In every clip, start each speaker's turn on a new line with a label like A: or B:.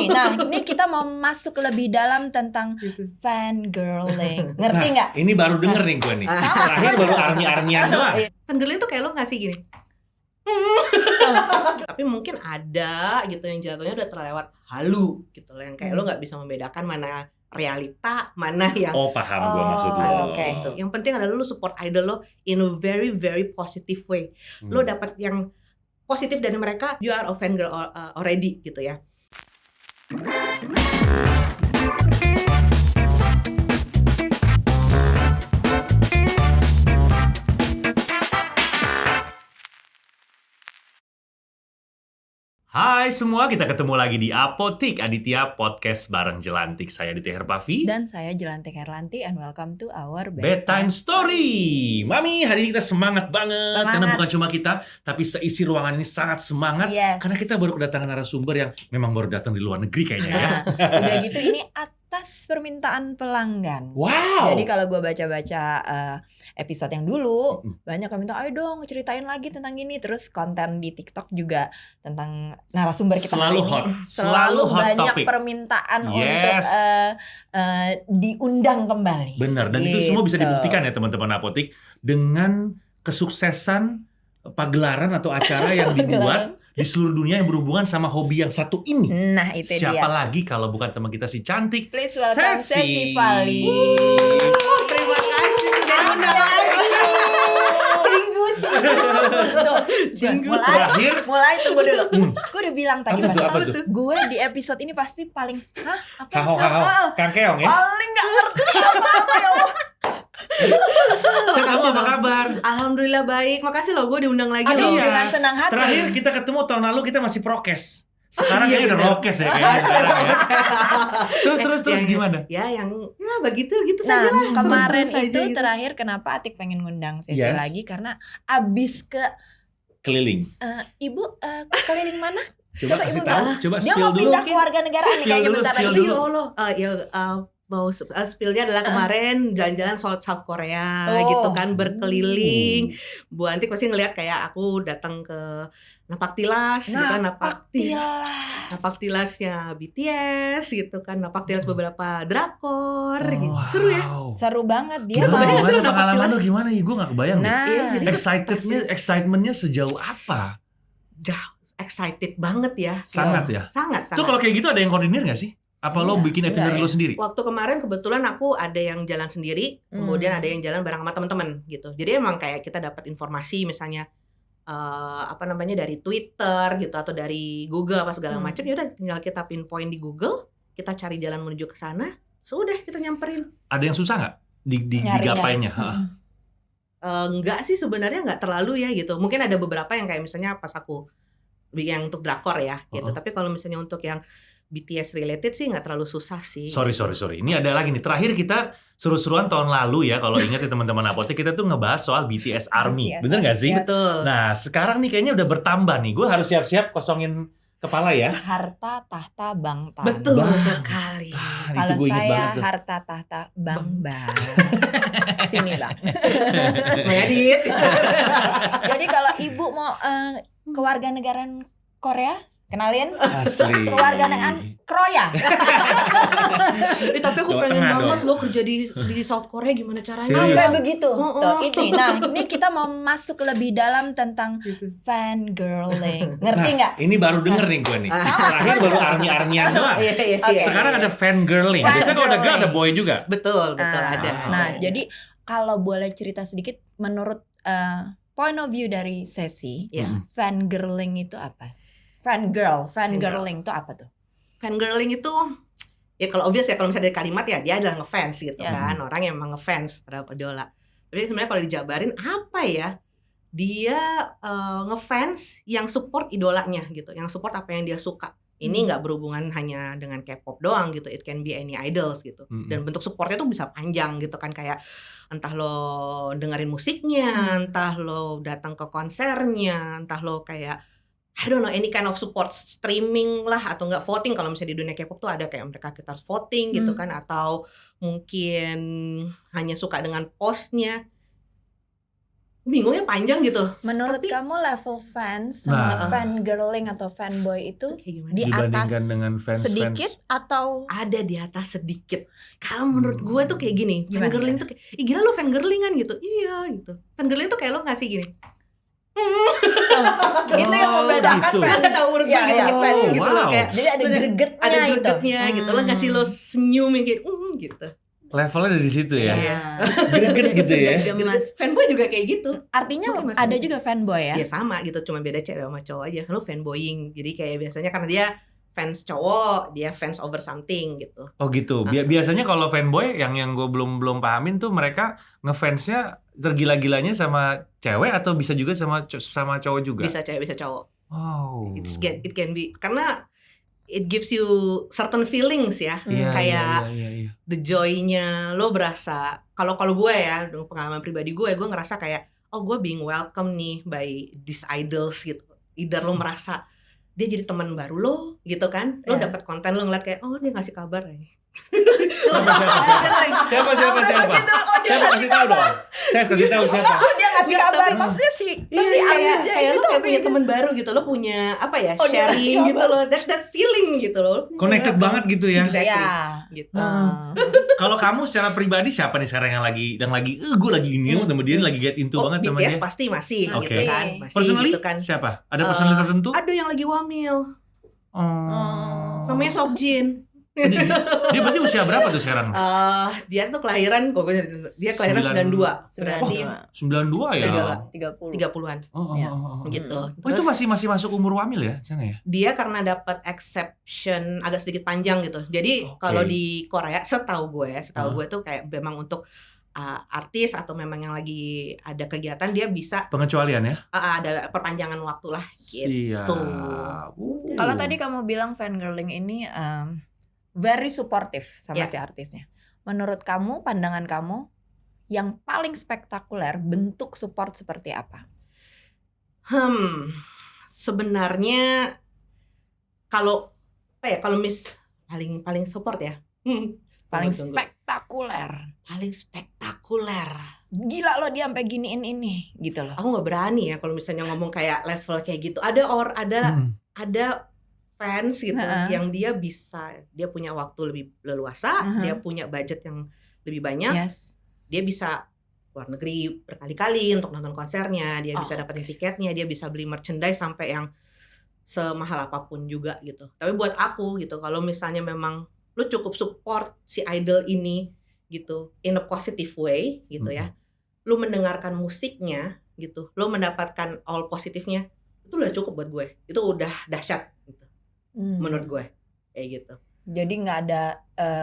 A: ini. Nah, ini kita mau masuk lebih dalam tentang fangirling. Ngerti nggak?
B: Ini baru denger nih gue nih. Terakhir baru army-armyan doang.
C: Fangirling tuh kayak lo ngasih gini. Tapi mungkin ada gitu yang jatuhnya udah terlewat halu gitu loh, yang kayak lo nggak bisa membedakan mana realita, mana yang
B: Oh, paham gue maksud lo.
A: oke.
C: gitu. Yang penting adalah lo support idol lo in a very very positive way. Lo dapat yang positif dari mereka, you are a fangirl already gitu ya.
B: Hai semua, kita ketemu lagi di Apotik Aditya Podcast bareng Jelantik. Saya Aditya Herpavi.
A: Dan saya Jelantik Herlanti and welcome to our
B: Bedtime Story. Mami, hari ini kita semangat banget. Karena bukan cuma kita, tapi seisi ruangan ini sangat semangat.
A: Yes.
B: Karena kita baru kedatangan narasumber yang memang baru datang di luar negeri kayaknya ya.
A: Udah gitu ini atas permintaan pelanggan.
B: Wow.
A: Jadi kalau gue baca-baca episode yang dulu, banyak yang minta, ayo dong ceritain lagi tentang ini. Terus konten di TikTok juga tentang narasumber kita
B: Selalu
A: hari
B: hot.
A: ini.
B: Selalu hot
A: banyak
B: topic.
A: permintaan
B: Yes.
A: untuk diundang kembali.
B: Benar, dan itu semua bisa dibuktikan ya teman-teman Apotik dengan kesuksesan pagelaran atau acara yang dibuat di seluruh dunia yang berhubungan sama hobi yang satu ini.
A: Nah itu
B: Siapa
A: dia.
B: lagi kalau bukan teman kita si cantik,
A: Please welcome Sesi Vali.
C: Terima kasih sudah undang lagi.
A: Cinggu.
B: Terakhir.
A: Mulai tunggu dulu. Gue udah bilang tadi
B: Apa tuh,
A: pas
B: apa tuh?
A: gue di episode ini pasti paling apa?
B: Hao, Kang Keong ya.
A: Paling gak ngerti apa ya Allah.
B: Kamu apa kabar?
C: Alhamdulillah baik. Makasih loh gue diundang lagi
A: Aduh,
C: loh.
B: Iya.
A: dengan senang hati.
B: Terakhir kita ketemu tahun lalu kita masih prokes. Sekarang
C: Iya,
B: kayaknya udah
C: bener.
B: rokes ya kayaknya sekarang ya. Terus gimana?
C: Yang begitu gitu
A: Nah
C: saja lah.
A: kemarin
C: Terus-terus
A: itu
C: aja gitu.
A: terakhir kenapa Atik pengen ngundang Sesi
B: Yes.
A: lagi karena abis ke
B: Keliling.
A: ibu ke keliling mana?
B: Coba kasih tahu, coba
A: Dia
B: spill
A: mau
B: dulu.
A: pindah keluarga negaraan nih
B: Spill
A: kayaknya
B: dulu,
A: bentar
B: spill
A: lagi.
B: dulu.
C: Ya Allah, mau spillnya adalah kemarin jalan-jalan South Korea
A: Oh.
C: gitu kan, berkeliling. Bu Antik pasti ngelihat kayak aku datang ke Napak Tilas gitu kan, Napak Tilasnya BTS gitu kan, Napak Tilas beberapa drakor gitu.
B: Wow.
C: Seru ya.
A: Seru banget dia.
C: kebayang
A: mau-
C: nggak sih lo dapat
B: pengalaman
C: tilas?
B: lu gimana ya? Gue gak kebayang deh.
A: Nah,
C: Iya, jadi
B: Excitementnya sejauh apa?
C: jauh excited banget ya.
B: Sangat ya?
C: Sangat.
B: Tuh kalau kayak gitu ada yang koordinir gak sih? Apa lo
A: Enggak,
B: bikin
A: enggak
B: itinerary
A: ya.
B: lo sendiri?
C: Waktu kemarin kebetulan aku ada yang jalan sendiri, kemudian ada yang jalan bareng sama teman-teman gitu. Jadi emang kayak kita dapat informasi misalnya dari Twitter gitu atau dari Google apa segala macam, ya udah tinggal kita pinpoint di Google, kita cari jalan menuju ke sana, sudah kita nyamperin.
B: Ada yang susah nggak
A: Nyarinya.
B: digapainya?
C: Enggak sih sebenarnya, enggak terlalu ya gitu. Mungkin ada beberapa yang kayak misalnya pas aku yang untuk drakor ya gitu. Tapi kalau misalnya untuk yang BTS related sih nggak terlalu susah sih.
B: Sorry. Ini ada lagi nih. Terakhir kita seru-seruan tahun lalu ya. Kalau ingat ya teman-teman Apotek, kita tuh ngebahas soal BTS Army.
A: BTS
B: Bener nggak sih?
A: Army,
C: Betul.
B: Nah sekarang nih kayaknya udah bertambah nih. Gue harus siap-siap kosongin kepala ya.
A: harta tahta bang tan.
C: Betul
B: Bang.
C: sekali.
B: Itu
A: Kalau
B: gue inget
A: saya
B: banget tuh.
A: harta tahta bang bang. Sini bang.
C: Ngedit.
A: Jadi kalau ibu mau kewarganegaraan Korea, kenalin
B: Asli.
A: kewarganegaraan Kroya.
C: Tapi aku
B: Jawa
C: pengen
B: Tengah
C: banget
B: dong.
C: lo kerja di South Korea, gimana caranya?
B: Serius?
A: Sampai begitu.
C: Oh,
A: Tuh,
C: oh.
A: ini. Nah, ini kita mau masuk lebih dalam tentang fangirling. Ngerti nggak?
B: Ini baru denger nih gue nih. Terakhir baru army-armyan doang.
C: Iya.
B: Sekarang ada fangirling. Biasanya kalau ada girl ada boy juga.
C: Betul ada.
A: Nah, jadi kalau boleh cerita sedikit, menurut point of view dari Sesi,
C: Ya.
A: fangirling itu apa? Fangirling itu apa tuh?
C: Fangirling itu ya kalau obvious ya, kalau misalnya dari kalimat ya dia adalah ngefans gitu
A: Yes.
C: kan, orang yang emang ngefans terhadap idola. Tapi sebenarnya kalau dijabarin apa ya, dia ngefans yang support idolanya gitu, yang support apa yang dia suka. Ini nggak berhubungan hanya dengan K-pop doang gitu, it can be any idols gitu. Dan bentuk supportnya tuh bisa panjang gitu kan, kayak entah lo dengerin musiknya, entah lo datang ke konsernya, entah lo kayak I don't know, any kind of support, streaming lah atau enggak voting. Kalau misalnya di dunia K-pop tuh ada kayak mereka kita harus voting gitu kan, atau mungkin hanya suka dengan postnya. bingungnya panjang gitu.
A: Menurut
C: Tapi-
A: kamu level fans sama
B: Nah.
A: fangirling atau fanboy itu
C: Kayak gimana?
A: di atas
B: Dibandingkan dengan fans-fans.
A: sedikit atau
C: Ada di atas sedikit. Kalau menurut gue tuh kayak gini,
A: Gimana?
C: fangirling tuh kayak, ih gila lo fangirlingan gitu. Iya gitu. Fangirling tuh kayak lo ngasih gini.
A: itu yang membedakan
B: gitu.
A: fan.
C: Nggak tahu menurut gue
A: Ya,
C: gitu,
A: ya.
C: kayak fan
B: Oh,
C: gitu loh
B: wow.
C: kayak
A: Jadi ada gregetnya
C: ada
A: itu.
C: gregetnya gitu. Lo ngasih lo senyum yang kayak gitu.
B: Levelnya dari situ ya.
C: Iya.
B: Greget gitu ya.
A: Gemas.
C: Fanboy juga kayak gitu.
A: Artinya
C: Oke, Mas.
A: ada juga fanboy ya.
C: Ya sama gitu, cuma beda cewek sama cowok aja. Lo fanboying. Jadi kayak biasanya karena dia fans cowok, dia fans over something gitu.
B: Oh gitu. Biasanya kalau fanboy yang gue belum pahamin tuh mereka ngefansnya tergila-gilanya sama cewek atau bisa juga sama cowok juga.
C: Bisa cewek, bisa cowok.
B: Oh.
C: It can be karena it gives you certain feelings ya.
B: Iya,
C: kayak
B: iya.
C: the joy-nya lo berasa. Kalau gue ya, dengan pengalaman pribadi gue ngerasa kayak oh gue being welcome nih by these idols gitu. Either lo merasa dia jadi teman baru lo gitu kan, lo
A: Iya.
C: dapat konten lo ngeliat kayak oh dia ngasih kabar ya.
B: Siapa? Siapa kasih tahu dong. Saya kasih tahu siapa.
A: Oh, dia ngasih
C: Nggak,
A: kabar
C: tapi-
A: maksudnya si
C: Iya,
A: artisnya
C: kayak lo
A: itu
C: kayak
A: apa
C: punya
A: gitu?
C: teman baru gitu, lo punya apa ya
A: Oh, dia
C: sharing
A: ngasih
C: gitu loh, that feeling gitu loh.
B: Connected banget gitu ya.
C: Exactly.
A: Iya.
C: Gitu.
B: Kalau kamu secara pribadi siapa nih sekarang yang lagi gue lagi ini sama dia lagi get into
C: Oh,
B: banget sama
C: BTS
B: dia.
C: pasti masih
B: Oke.
C: gitu kan, masih
B: Personally
C: gitu kan.
B: siapa? Ada personally tertentu?
C: Ada yang lagi wamil,
B: Oh.
C: namanya Seokjin.
B: Dia berarti usia berapa tuh sekarang?
C: Dia tuh kelahiran, dia kelahiran 92, berarti
B: 92 ya.
A: 30.
C: 30-an
A: Iya.
C: gitu.
B: Oh itu masih masuk umur wamil ya sana ya?
C: Dia karena dapat exception agak sedikit panjang gitu. Jadi
B: Oke.
C: kalau di Korea setahu gue tuh kayak memang untuk artis atau memang yang lagi ada kegiatan dia bisa
B: Pengecualian ya?
C: ada perpanjangan waktu lah gitu.
B: Siap.
A: Kalau tadi kamu bilang fangirling ini very supportive sama
C: Ya.
A: si artisnya. Menurut kamu, pandangan kamu yang paling spektakuler bentuk support seperti apa?
C: Sebenarnya kalau kalau paling support ya.
A: Paling
C: Tunggu.
A: spektakuler.
C: Paling spektakuler.
A: Gila lo dia sampai giniin ini gitu loh.
C: Aku nggak berani ya kalau misalnya ngomong kayak level kayak gitu. Ada fans gitu yang dia punya waktu lebih leluasa, dia punya budget yang lebih banyak,
A: Yes.
C: dia bisa luar negeri berkali-kali untuk nonton konsernya, dia bisa dapetin
A: oke.
C: tiketnya, dia bisa beli merchandise sampai yang semahal apapun juga gitu. Tapi buat aku gitu, kalau misalnya memang lu cukup support si idol ini gitu in a positive way gitu ya, lu mendengarkan musiknya gitu, lu mendapatkan all positifnya, itu udah cukup buat gue, itu udah dahsyat gitu, menurut gue kayak gitu.
A: Jadi nggak ada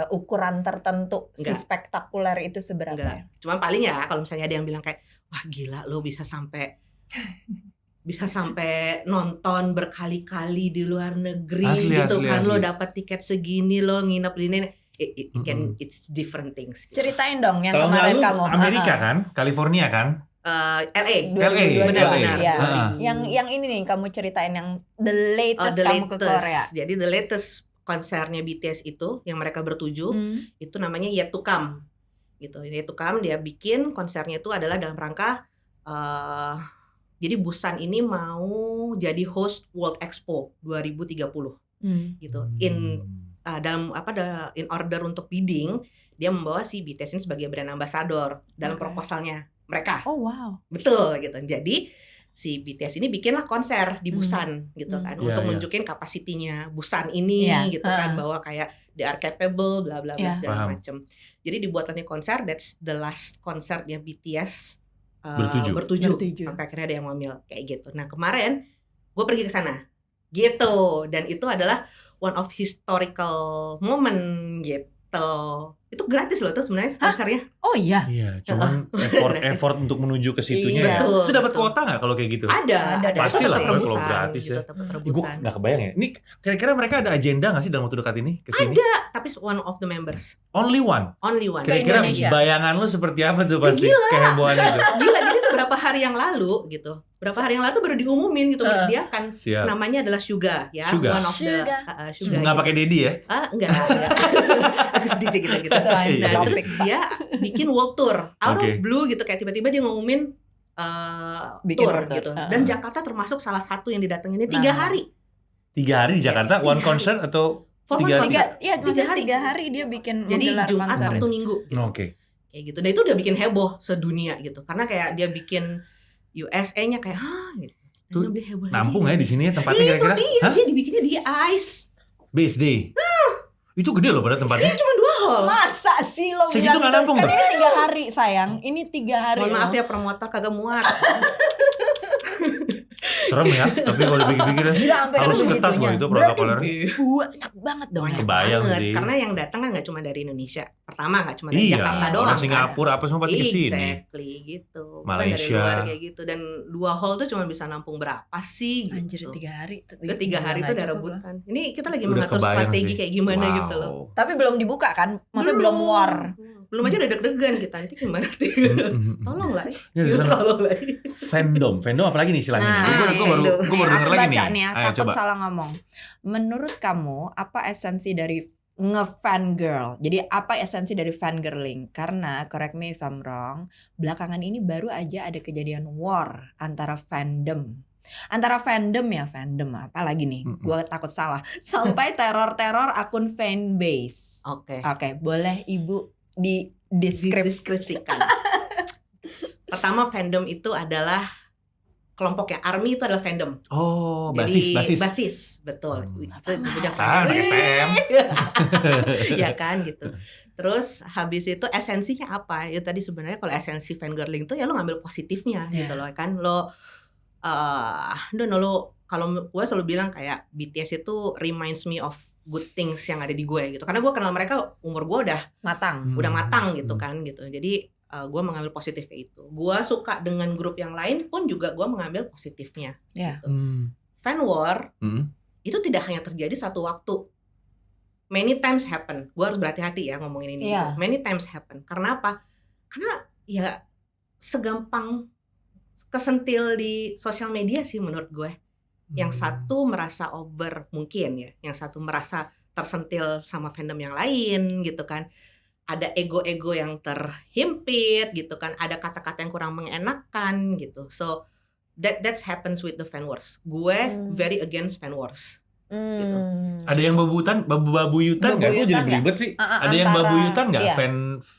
A: ukuran tertentu si
C: Nggak.
A: spektakuler itu seberapa
C: Enggak.
A: ya?
C: Cuma paling ya kalau misalnya ada yang bilang kayak wah gila lo bisa sampai nonton berkali-kali di luar negeri
B: Asli,
C: gitu
B: asli,
C: kan, lo
B: asli.
C: dapat tiket segini, lo nginep di ini, it's different things gitu.
A: Ceritain dong yang
B: Tahun
A: kemarin
B: lalu
A: kamu.
B: Amerika kan? California kan?
C: LA.
A: 2022.
B: LA.
A: Ya.
B: Heeh.
A: Yang ini nih kamu ceritain yang the latest
C: The
A: kamu ke Korea.
C: Jadi the latest konsernya BTS itu yang mereka bertujuh itu namanya Yet to Come gitu. Yet to Come dia bikin konsernya itu adalah dalam rangka jadi Busan ini mau jadi host World Expo 2030 gitu. In order untuk bidding dia membawa si BTS ini sebagai brand ambassador dalam
A: Oke.
C: proposalnya mereka.
A: Oh wow.
C: Betul gitu. Jadi si BTS ini bikinlah konser di Busan gitu kan
B: Iya,
C: untuk
B: iya.
C: nunjukin kapasitinya Busan ini
A: Iya,
C: gitu kan, bahwa kayak they are capable bla bla bla
A: Iya.
C: segala
B: Paham.
C: macem. Jadi dibuatannya konser, that's the last konsernya BTS
B: Bertujuh.
C: sampai akhirnya ada yang ngambil kayak gitu. Nah kemarin gue pergi ke sana gitu, dan itu adalah one of historical moment gitu. Itu gratis loh tuh sebenarnya konsernya.
A: Oh iya.
B: Iya, cuman effort untuk menuju ke situnya
A: Iya.
B: ya.
C: Betul,
B: Itu dapat
C: betul.
B: kuota nggak kalau kayak gitu?
A: Ada.
B: Pasti lah,
C: Tetap
B: kalau
C: rebutan,
B: gratis
C: gitu,
B: ya.
C: tetap
B: Gue
C: rebutan.
B: nggak kebayang ya. Ini kira-kira mereka ada agenda nggak sih dalam waktu dekat ini ke sini?
C: Tapi one of the members,
B: Only one.
C: only one.
A: Ke
B: Kira-kira
A: Indonesia.
B: bayangan lu seperti apa tuh pasti kehebohan itu?
C: Gila, jadi itu berapa hari yang lalu gitu. Berapa hari yang lalu tuh baru diumumin gitu, dia kan
B: Siap.
C: namanya adalah Suga ya,
B: Suga.
C: one of the
A: Suga.
C: Suga.
B: Nggak
C: gitu.
B: pakai Dedi ya?
C: Enggak. Aku sedikit gitu.
A: Itu lain
C: Nah,
A: topik,
C: terus
A: Pak.
C: dia bikin world tour out
B: Oke.
C: of blue gitu, kayak tiba-tiba dia ngumumin
A: Bikin
C: tour
A: tour,
C: gitu.
A: heeh.
C: Dan Jakarta termasuk salah satu yang didatengin 3
A: Nah.
C: hari.
B: 3 hari di Jakarta,
C: 3
B: one
C: hari.
B: concert atau
C: For one
B: 3 hari?
C: concert.
A: Iya,
C: 3 hari.
A: 3 hari dia bikin
C: Jadi
A: menggelar
C: Jumat,
A: konser.
C: Sabtu, Minggu gitu.
B: Oke.
C: Kayak gitu. Dan itu udah bikin heboh sedunia gitu. Karena kayak dia bikin USA-nya kayak gitu. Dan
B: Tuh,
C: dia lebih heboh lagi.
B: Nampung ya di sini ya tempatnya
C: Itu
B: kira-kira?
C: dia,
B: Hah?
C: dia dibikinnya di ICE.
B: BSD. Itu gede loh pada tempatnya.
C: Cuma 2 hall.
A: Masa sih lo
B: Segitu
A: bilang
B: nggak nampung
A: kan
B: tuh?
A: ini 3 hari sayang. Ini 3 hari.
C: Mohon maaf
A: loh.
C: ya promotor kagak muat.
B: Serem ya, tapi kalau dipikir-pikir
A: Gila, sampai
B: harus
A: segitunya.
B: ketat loh itu
A: Berarti
B: protokolernya.
A: banyak banget dong.
C: Banyak
B: Kebayang
C: banget.
B: sih.
C: Karena yang datang kan nggak cuma dari Indonesia. Pertama nggak cuma dari
B: Iya,
C: Jakarta doang.
B: orang
C: kan.
B: Singapura apa semua pasti kesini.
C: Exactly gitu. Bukan dari
B: Malaysia.
C: luar kayak gitu. Dan 2 hall tuh cuma bisa nampung berapa sih gitu.
A: Anjir 3 hari.
C: Udah 3 hari tuh udah rebutan. Ini kita lagi
B: Udah
C: mengatur
B: kebayang
C: strategi
B: sih.
C: kayak gimana
B: Wow.
C: gitu loh.
A: Tapi belum dibuka kan? Maksudnya belum war.
C: Belum aja udah deg-degan kita. Nanti gimana sih? Tolong lah.
B: Ya, di sana.
C: Tolong lah.
B: fandom apa lagi nih istilahnya?
A: Nah,
B: gue baru denger
A: Aku
B: lagi
A: baca
B: nih.
A: nih ya,
B: Ayo
A: takut
B: coba.
A: salah ngomong. Menurut kamu apa esensi dari nge-fangirl? Jadi apa esensi dari fangirling? Karena correct me if I'm wrong, belakangan ini baru aja ada kejadian war antara fandom ya fandom apalagi nih, gue takut salah sampai teror akun fanbase.
C: Oke.
A: Oke, boleh ibu deskripsikan.
C: Pertama fandom itu adalah kelompoknya. ARMY itu adalah fandom.
B: Oh,
C: Jadi,
B: basis.
C: basis, betul. Itu punya
B: Ah, anak STM.
C: Ya kan gitu. Terus habis itu esensinya apa? Ya tadi sebenarnya kalau esensi fangirling tuh ya lo ngambil positifnya
A: Yeah.
C: gitu loh kan. Lo lo kalau gue selalu bilang kayak BTS itu reminds me of good things yang ada di gue gitu. Karena gue kenal mereka umur gue udah
A: Matang.
C: matang gitu kan gitu. Jadi gue mengambil positifnya itu. Gue suka dengan grup yang lain pun juga gue mengambil positifnya.
A: Ya.
C: Gitu. Fan war
B: Hmm.
C: itu tidak hanya terjadi satu waktu. Many times happen. Gue harus berhati-hati ya ngomongin ini.
A: Iya.
C: Gitu. Many times happen. Karena apa? Karena ya segampang kesentil di sosial media sih menurut gue. Yang satu merasa over mungkin ya. Yang satu merasa tersentil sama fandom yang lain gitu kan. Ada ego-ego yang terhimpit gitu kan. Ada kata-kata yang kurang mengenakan gitu. So that's happens with the fan wars. Gue very against fan wars. Gitu.
B: Ada yang babuyutan nggak? Gue jadi belibet sih. Ada yang
A: Antara-
B: babuyutan nggak?
A: iya.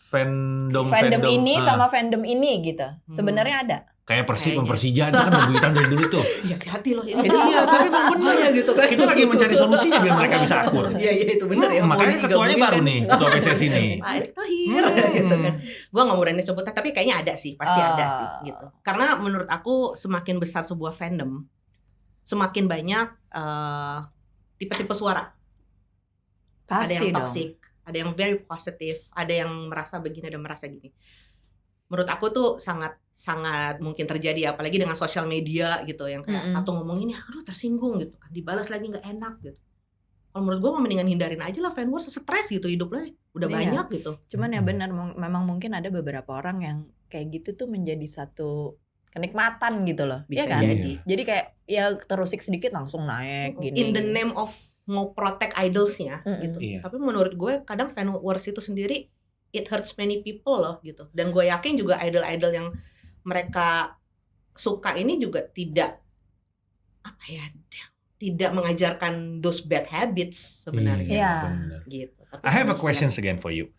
B: Fandom
A: ini sama fandom ini gitu. Sebenarnya ada.
B: kayak Persib
C: Kayaknya.
B: sama Persija itu kan babuyutan dari dulu tuh.
C: Ya hati-hati loh ini.
B: Iya, tapi emang bener
C: ya gitu kan.
B: Kita lagi mencari solusinya biar mereka bisa akur.
C: Iya itu bener ya. Mau
B: Makanya ketuanya
C: digabungin
B: baru
C: kan.
B: nih, ketua PSSI nih.
C: Pak Erick Thohir gitu kan. Gue gak mau berani sebut tapi kayaknya ada sih, pasti ada sih gitu. Karena menurut aku semakin besar sebuah fandom, semakin banyak tipe-tipe suara. Ada
A: Pasti
C: yang
A: dong.
C: toxic, ada yang very positive, ada yang merasa begini, ada yang merasa gini. Menurut aku tuh sangat mungkin terjadi apalagi dengan sosial media gitu yang kayak satu ngomong ini aduh tersinggung gitu kan, dibalas lagi nggak enak gitu. Kalau menurut gue mendingan hindarin aja lah fan wars, stres gitu hidup lo udah
A: Iya.
C: banyak gitu.
A: Cuman ya benar memang mungkin ada beberapa orang yang kayak gitu tuh menjadi satu kenikmatan gitu loh.
C: Bisa
A: Iya kan?
C: jadi.
A: Jadi kayak ya terusik sedikit langsung naik gini.
C: In the name of mau protect idolsnya gitu.
B: Iya.
C: Tapi menurut gue kadang fan wars itu sendiri it hurts many people loh gitu. Dan gue yakin juga idol-idol yang mereka suka ini juga tidak tidak mengajarkan those bad habits sebenarnya.
A: Iya.
B: Bener.
C: Gitu. Tapi
B: I have a
C: manusia.
B: questions again for you.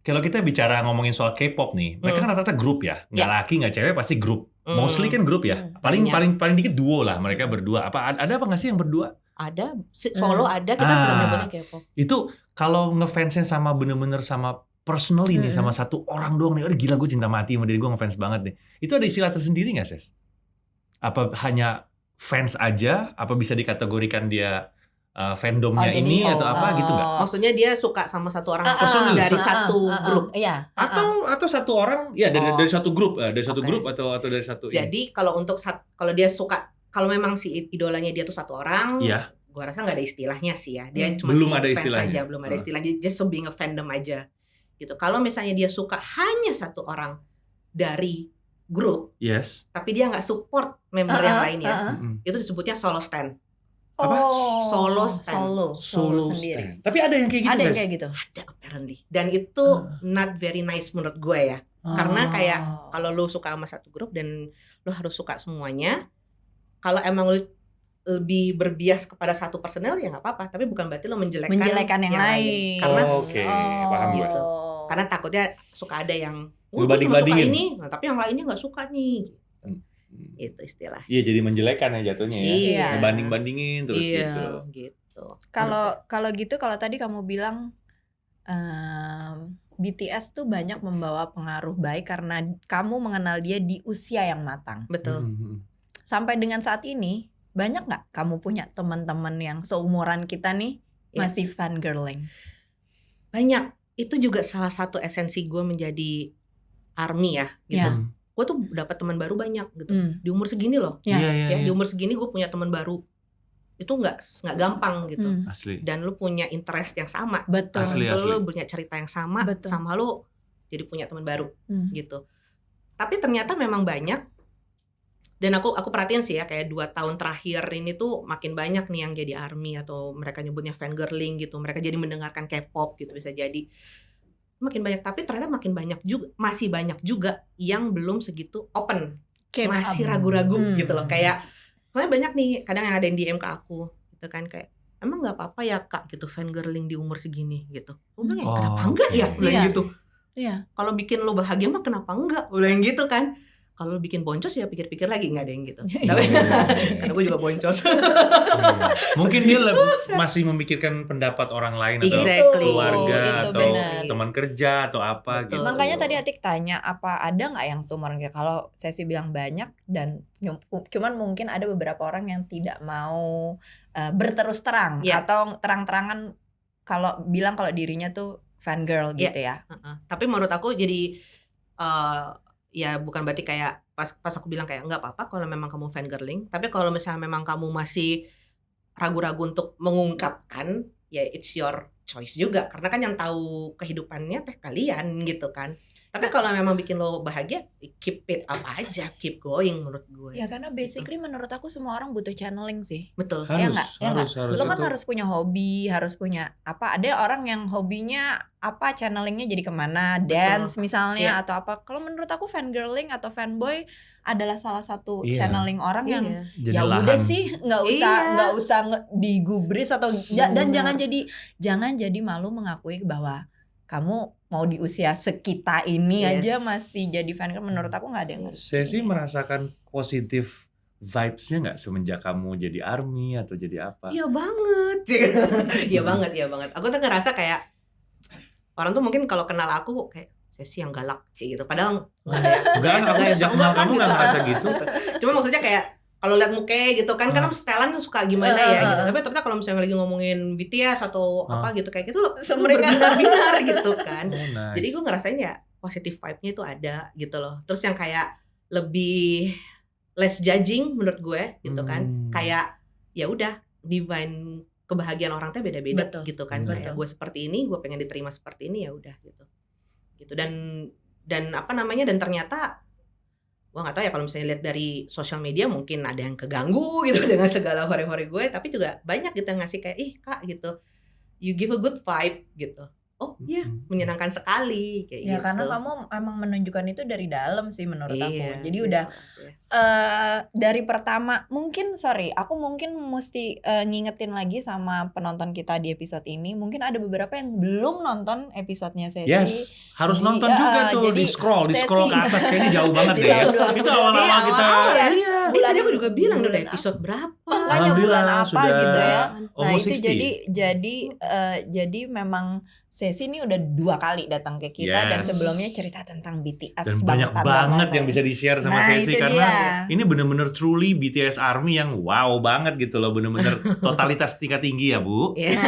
B: Kalau kita bicara ngomongin soal K-pop nih, mereka kan rata-rata grup ya, nggak laki nggak cewek pasti grup. Mostly kan grup ya. Paling dikit duo lah mereka berdua. Ada apa nggak sih yang berdua?
C: Ada solo ada, kita tidak menyebutnya K-pop.
B: Itu kalau ngefansnya sama bener-bener sama personal ini sama satu orang doang nih, aduh gila gue cinta mati sama diri gue ngefans banget nih. Itu ada istilah tersendiri nggak Ses? Apa hanya fans aja? Apa bisa dikategorikan dia fandomnya ini atau apa gitu nggak?
C: Maksudnya dia suka sama satu orang
B: personal,
C: dari satu grup.
A: Iya.
B: Atau satu orang ya dari satu grup, dari satu grup atau dari satu.
C: Jadi kalau untuk kalau dia suka, kalau memang si idolanya dia tuh satu orang,
B: Iya.
C: gua rasa nggak ada istilahnya sih ya. Dia cuma
B: Belum ada
C: fans
B: istilahnya.
C: aja, belum ada istilahnya. Just so being a fandom aja. Gitu. Kalau misalnya dia suka hanya satu orang dari grup,
B: Yes.
C: tapi dia nggak support member yang lainnya, itu disebutnya solo stand.
B: Apa?
C: Solo stand.
B: Solo
A: sendiri.
B: stand. Tapi ada yang kayak gitu.
A: Ada yang
B: Ses?
A: kayak gitu.
C: Ada apparently. Dan itu not very nice menurut gue ya. Karena kayak
A: Oh.
C: kalau lu suka sama satu grup dan lu harus suka semuanya, kalau emang lu lebih berbias kepada satu personel ya nggak apa-apa, tapi bukan berarti lu
A: menjelekan yang lain.
C: Karena
B: Oke, paham gue.
C: gitu. Karena takutnya suka ada yang
B: Lu
C: gue cuma suka
B: banding-bandingin.
C: ini, nah, tapi yang lainnya nggak suka nih. Itu istilah.
B: Iya, jadi menjelekan ya jatuhnya ya.
C: Iya.
B: Ngebanding-bandingin terus gitu.
C: Gitu.
A: Kalau gitu, kalau tadi kamu bilang BTS tuh banyak membawa pengaruh baik karena kamu mengenal dia di usia yang matang.
C: Betul.
A: Sampai dengan saat ini, banyak nggak kamu punya teman-teman yang seumuran kita nih
C: Iya.
A: masih fangirling?
C: Banyak. Itu juga salah satu esensi gue menjadi ARMY ya gitu.
A: Ya.
C: Gue tuh dapat teman baru banyak gitu.
A: Hmm.
C: Di umur segini loh.
A: Ya.
C: Ya, di umur segini gue punya teman baru. Itu nggak gampang gitu.
A: Hmm.
B: Asli.
C: Dan lu punya interest yang sama.
A: Betul.
B: Asli.
C: Lu punya cerita yang sama.
A: Betul.
C: Sama lu jadi punya teman baru
A: Hmm.
C: gitu. Tapi ternyata memang banyak. Dan aku perhatiin sih ya, kayak 2 tahun terakhir ini tuh makin banyak nih yang jadi ARMY atau mereka nyebutnya fangirling gitu. Mereka jadi mendengarkan K-pop gitu, bisa jadi. Makin banyak, tapi ternyata makin banyak juga, masih banyak juga yang belum segitu open.
A: K-pop.
C: Masih ragu-ragu
A: Hmm.
C: gitu loh. Kayak soalnya banyak nih kadang yang ada yang DM ke aku gitu kan, kayak emang nggak apa-apa ya kak gitu fangirling di umur segini gitu. Gue bilang ya kenapa enggak ya,
B: oke.
C: bilang
A: Iya.
C: gitu.
A: Iya.
C: Kalau bikin lo bahagia mah kenapa enggak, gue bilang gitu kan. Kalau lo bikin boncos ya pikir-pikir lagi, nggak ada yang gitu. Tapi karena gue juga boncos.
B: Mungkin dia masih memikirkan pendapat orang lain atau
C: Exactly.
B: keluarga
A: Itu
B: atau
A: benar.
B: teman kerja atau apa
C: Betul.
B: gitu.
A: Makanya tadi Atik tanya apa ada nggak yang seumuran kita? Kalau saya sih bilang banyak dan cuman mungkin ada beberapa orang yang tidak mau berterus terang
C: Iya.
A: atau terang-terangan kalau bilang kalau dirinya tuh fangirl
C: Iya.
A: gitu ya.
C: Tapi menurut aku jadi ya bukan berarti kayak pas aku bilang kayak nggak apa-apa kalau memang kamu fangirling. Tapi kalau misalnya memang kamu masih ragu-ragu untuk mengungkapkan, ya it's your choice juga. Karena kan yang tahu kehidupannya teh kalian gitu kan. Tapi kalau memang bikin lo bahagia, keep it up aja, keep going menurut gue.
A: Ya karena basically menurut aku semua orang butuh channeling sih.
C: Betul.
A: Ya nggak? Ya nggak?
B: harus
A: Lo kan
B: itu.
A: harus punya hobi, harus punya apa? Ada orang yang hobinya apa, channelingnya jadi kemana, dance misalnya
C: Iya.
A: atau apa. Kalau menurut aku fangirling atau fanboy adalah salah satu
B: Iya.
A: channeling orang yang
C: Iya.
B: Jadi
A: ya
B: lahan.
A: udah sih nggak
C: Iya.
A: usah digubris atau dan
C: Benar.
A: jangan jadi malu mengakui bahwa kamu mau di usia sekita ini
C: Yes.
A: aja masih jadi fan. Menurut aku nggak ada yang harus.
B: Saya sih merasakan positif vibes-nya nggak semenjak kamu jadi ARMY atau jadi apa?
C: Iya banget. Iya banget, iya banget. Aku tuh ngerasa kayak orang tuh mungkin kalau kenal aku kayak saya sih yang galak sih gitu. Padahal
B: Enggak, aku sejak kenal kamu nggak ngerasa gitu.
C: Cuma maksudnya kayak kalau lihat muka gitu kan, karena setelan suka gimana ya gitu. Tapi ternyata kalau misalnya lagi ngomongin BTS atau apa gitu kayak gitu lo berbinar-binar gitu kan.
B: Oh, nice.
C: Jadi gue ngerasain ya positive vibe-nya itu ada gitu loh. Terus yang kayak lebih less judging menurut gue gitu kan. Kayak ya udah divine kebahagiaan orang teh beda-beda
A: Betul.
C: gitu kan.
B: Betul.
C: Kayak gue seperti ini, gue pengen diterima seperti ini, ya udah gitu. Gitu dan apa namanya, dan ternyata gua nggak tahu ya kalau misalnya lihat dari sosial media mungkin ada yang keganggu gitu dengan segala hore-hore gue, tapi juga banyak gitu yang ngasih kayak ih kak gitu, you give a good vibe gitu. Oh iya, menyenangkan sekali kayak
A: Ya
C: gitu.
A: karena kamu emang menunjukkan itu dari dalam sih menurut aku.
C: Iya,
A: Jadi
C: gitu.
A: udah dari pertama aku mungkin mesti ngingetin lagi sama penonton kita di episode ini. Mungkin ada beberapa yang belum nonton episodenya Sesi.
B: Yes, harus
A: Jadi,
B: nonton juga tuh,
A: jadi
B: di scroll
A: sesi-
B: ke atas, kayaknya jauh banget
A: Di
B: deh ya.
A: tahun 2020.
B: Itu awal-awal
C: Iya,
B: kita.
C: awal-awal ya.
B: Iya.
C: Tadi aku juga bilang udah
A: bulan
C: episode berapa.
A: Makanya
B: Alhamdulillah,
A: bulan apa
B: sudah
A: gitu ya. Nah
B: almost
A: itu
B: 60.
A: jadi memang Sesi ini udah 2 kali datang ke kita dan
B: Yes.
A: sebelumnya cerita tentang BTS
B: Dan banyak banget yang bisa di-share sama
A: Nah,
B: Sesi
A: itu
B: karena
A: dia.
B: ini bener-bener truly BTS ARMY yang wow banget gitu loh, bener-bener totalitas tingkat tinggi ya Bu.
C: Iya.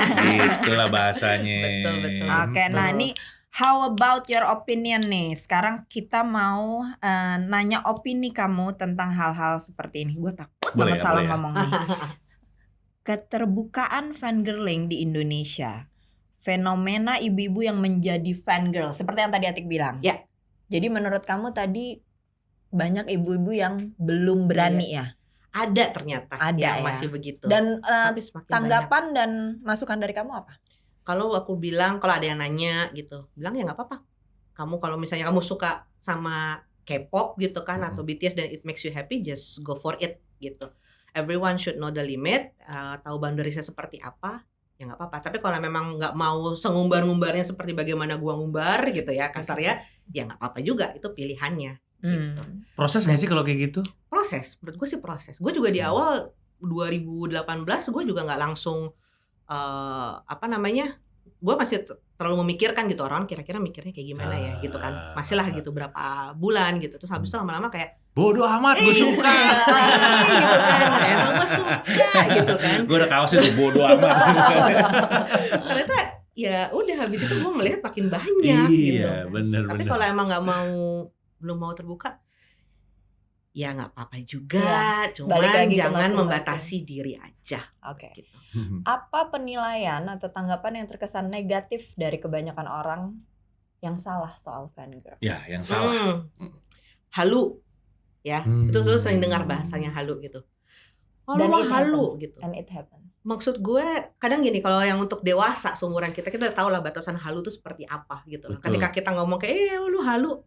B: Itulah bahasanya.
C: Betul.
A: Oke, nah ini how about your opinion nih? Sekarang kita mau nanya opini kamu tentang hal-hal seperti ini. Gue takut
B: Boleh
A: banget
B: ya,
A: salah
B: boleh ya.
A: ngomong nih. Keterbukaan fangirling di Indonesia. Fenomena ibu-ibu yang menjadi fangirl. Seperti yang tadi Atik bilang.
C: Ya.
A: Jadi menurut kamu tadi banyak ibu-ibu yang belum berani ya?
C: Ada ternyata
A: Ada
C: yang
A: ya.
C: masih begitu.
A: Dan
C: Tapi semakin banyak.
A: tanggapan dan masukan dari kamu apa?
C: Kalau aku bilang, kalau ada yang nanya gitu, bilang ya nggak apa-apa. kamu kalau misalnya kamu suka sama K-pop gitu kan atau BTS dan it makes you happy, just go for it gitu. Everyone should know the limit, tahu boundariesnya seperti apa, ya nggak apa-apa. Tapi kalau memang nggak mau sengumbar-ngumbarnya seperti bagaimana gua ngumbar gitu ya kasarnya, ya nggak apa-apa juga, itu pilihannya gitu.
B: Proses nggak sih kalau kayak gitu?
C: Proses, menurut gue sih proses. Gue juga di awal 2018 gue juga nggak langsung gue masih terlalu memikirkan gitu, orang kira-kira mikirnya kayak gimana ya gitu kan, masih lah gitu berapa bulan gitu, terus habis itu lama-lama kayak
B: bodoh amat, gue suka
C: gitu kan, emang gue suka gitu kan.
B: Gue udah kaosnya tuh bodoh amat.
C: Ternyata ya udah habis itu gue melihat makin banyak gitu.
B: Iya, bener.
C: Tapi kalau emang nggak mau, belum mau terbuka, ya nggak apa-apa juga, cuman jangan membatasi diri aja.
A: Oke.
C: Gitu.
A: Apa penilaian atau tanggapan yang terkesan negatif dari kebanyakan orang yang salah soal fangirl?
B: Ya, yang salah.
C: Halu, ya. Itu lu sering dengar bahasanya halu gitu. Oh, lu mah halu gitu.
A: And it happens.
C: Maksud gue kadang gini, kalau yang untuk dewasa seumuran kita udah tahu lah batasan halu itu seperti apa gitu. Ketika kita ngomong kayak lu halu,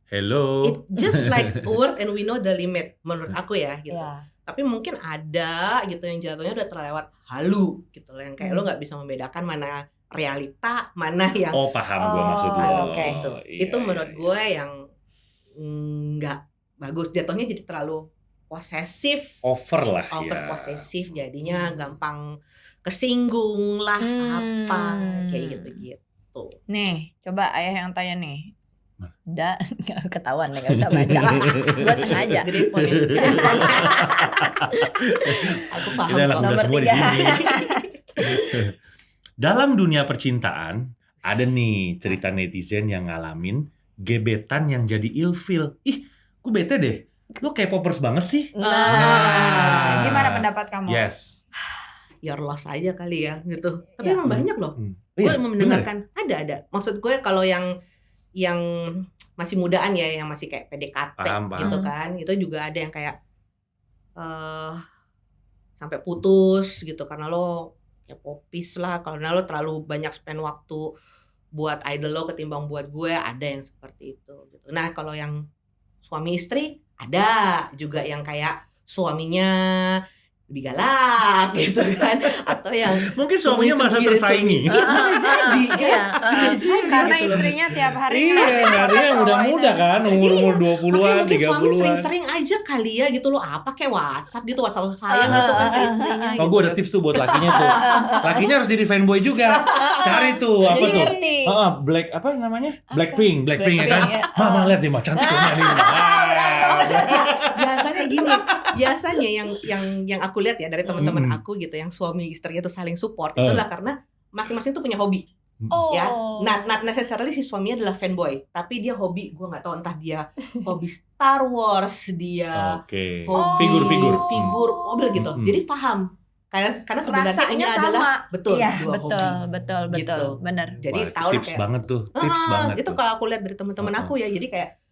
B: hello,
C: it just like a word and we know the limit menurut aku ya gitu.
A: Yeah.
C: Tapi mungkin ada gitu yang jatuhnya udah terlewat halu gitu loh, yang kayak lo nggak bisa membedakan mana realita, mana yang
B: paham gue maksud lo.
A: Oke.
C: Itu menurut gue yang nggak bagus, jatuhnya jadi terlalu posesif,
B: over
C: posesif, jadinya gampang kesinggung lah apa kayak gitu.
A: Nih, coba ayah yang tanya nih. Nggak ketahuan nih, nggak bisa baca. Gue sengaja.
C: Aku paham
B: kok.
A: Nomor
B: 3. Dalam dunia percintaan ada nih cerita netizen yang ngalamin gebetan yang jadi ilfil. Ih, gue bete deh. Lo K-popers banget sih.
A: Nah, gimana pendapat kamu?
B: Yes.
C: Your loss aja kali ya gitu. Tapi emang banyak loh. Gue
B: Iya,
C: mendengarkan ada. Maksud gue kalau yang masih mudaan ya, yang masih kayak PDKT
B: Paham.
C: gitu kan, itu juga ada yang kayak sampai putus gitu karena lo kayak popis lah, karena lo terlalu banyak spend waktu buat idol lo ketimbang buat gue, ada yang seperti itu gitu. Nah kalau yang suami istri ada juga yang kayak suaminya lebih galak gitu kan, atau yang
B: mungkin suaminya merasa tersaingi.
C: Iya, bisa jadi
A: Karena
C: gitu.
A: istrinya tiap hari
B: yang muda-muda kan, umur 20-an,
C: Mungkin
B: 30-an.
C: suami sering-sering aja kali ya gitu, lo apa kayak WhatsApp gitu, WhatsApp sayang gitu kan ke istrinya gitu.
B: Gue ada tips tuh buat lakinya tuh. Lakinya harus jadi fanboy juga. Cari tuh apa tuh? Black apa namanya? Blackpink ya kan? Mama lihat nih, mah cantik banget nih.
C: Biasanya yang aku lihat ya dari teman-teman aku gitu, yang suami istrinya tuh saling support, itu adalah karena masing-masing tuh punya hobi. Ya, not necessarily si suaminya adalah fanboy, tapi dia hobi, gue nggak tahu, entah dia hobi Star Wars, dia hobi figur mobil gitu. Jadi paham, karena sebenarnya ini adalah betul
A: benar.
C: Jadi tahu lah
B: tips
C: kayak
B: banget tuh, tips banget.
C: Itu kalau aku lihat dari teman-teman aku ya, jadi kayak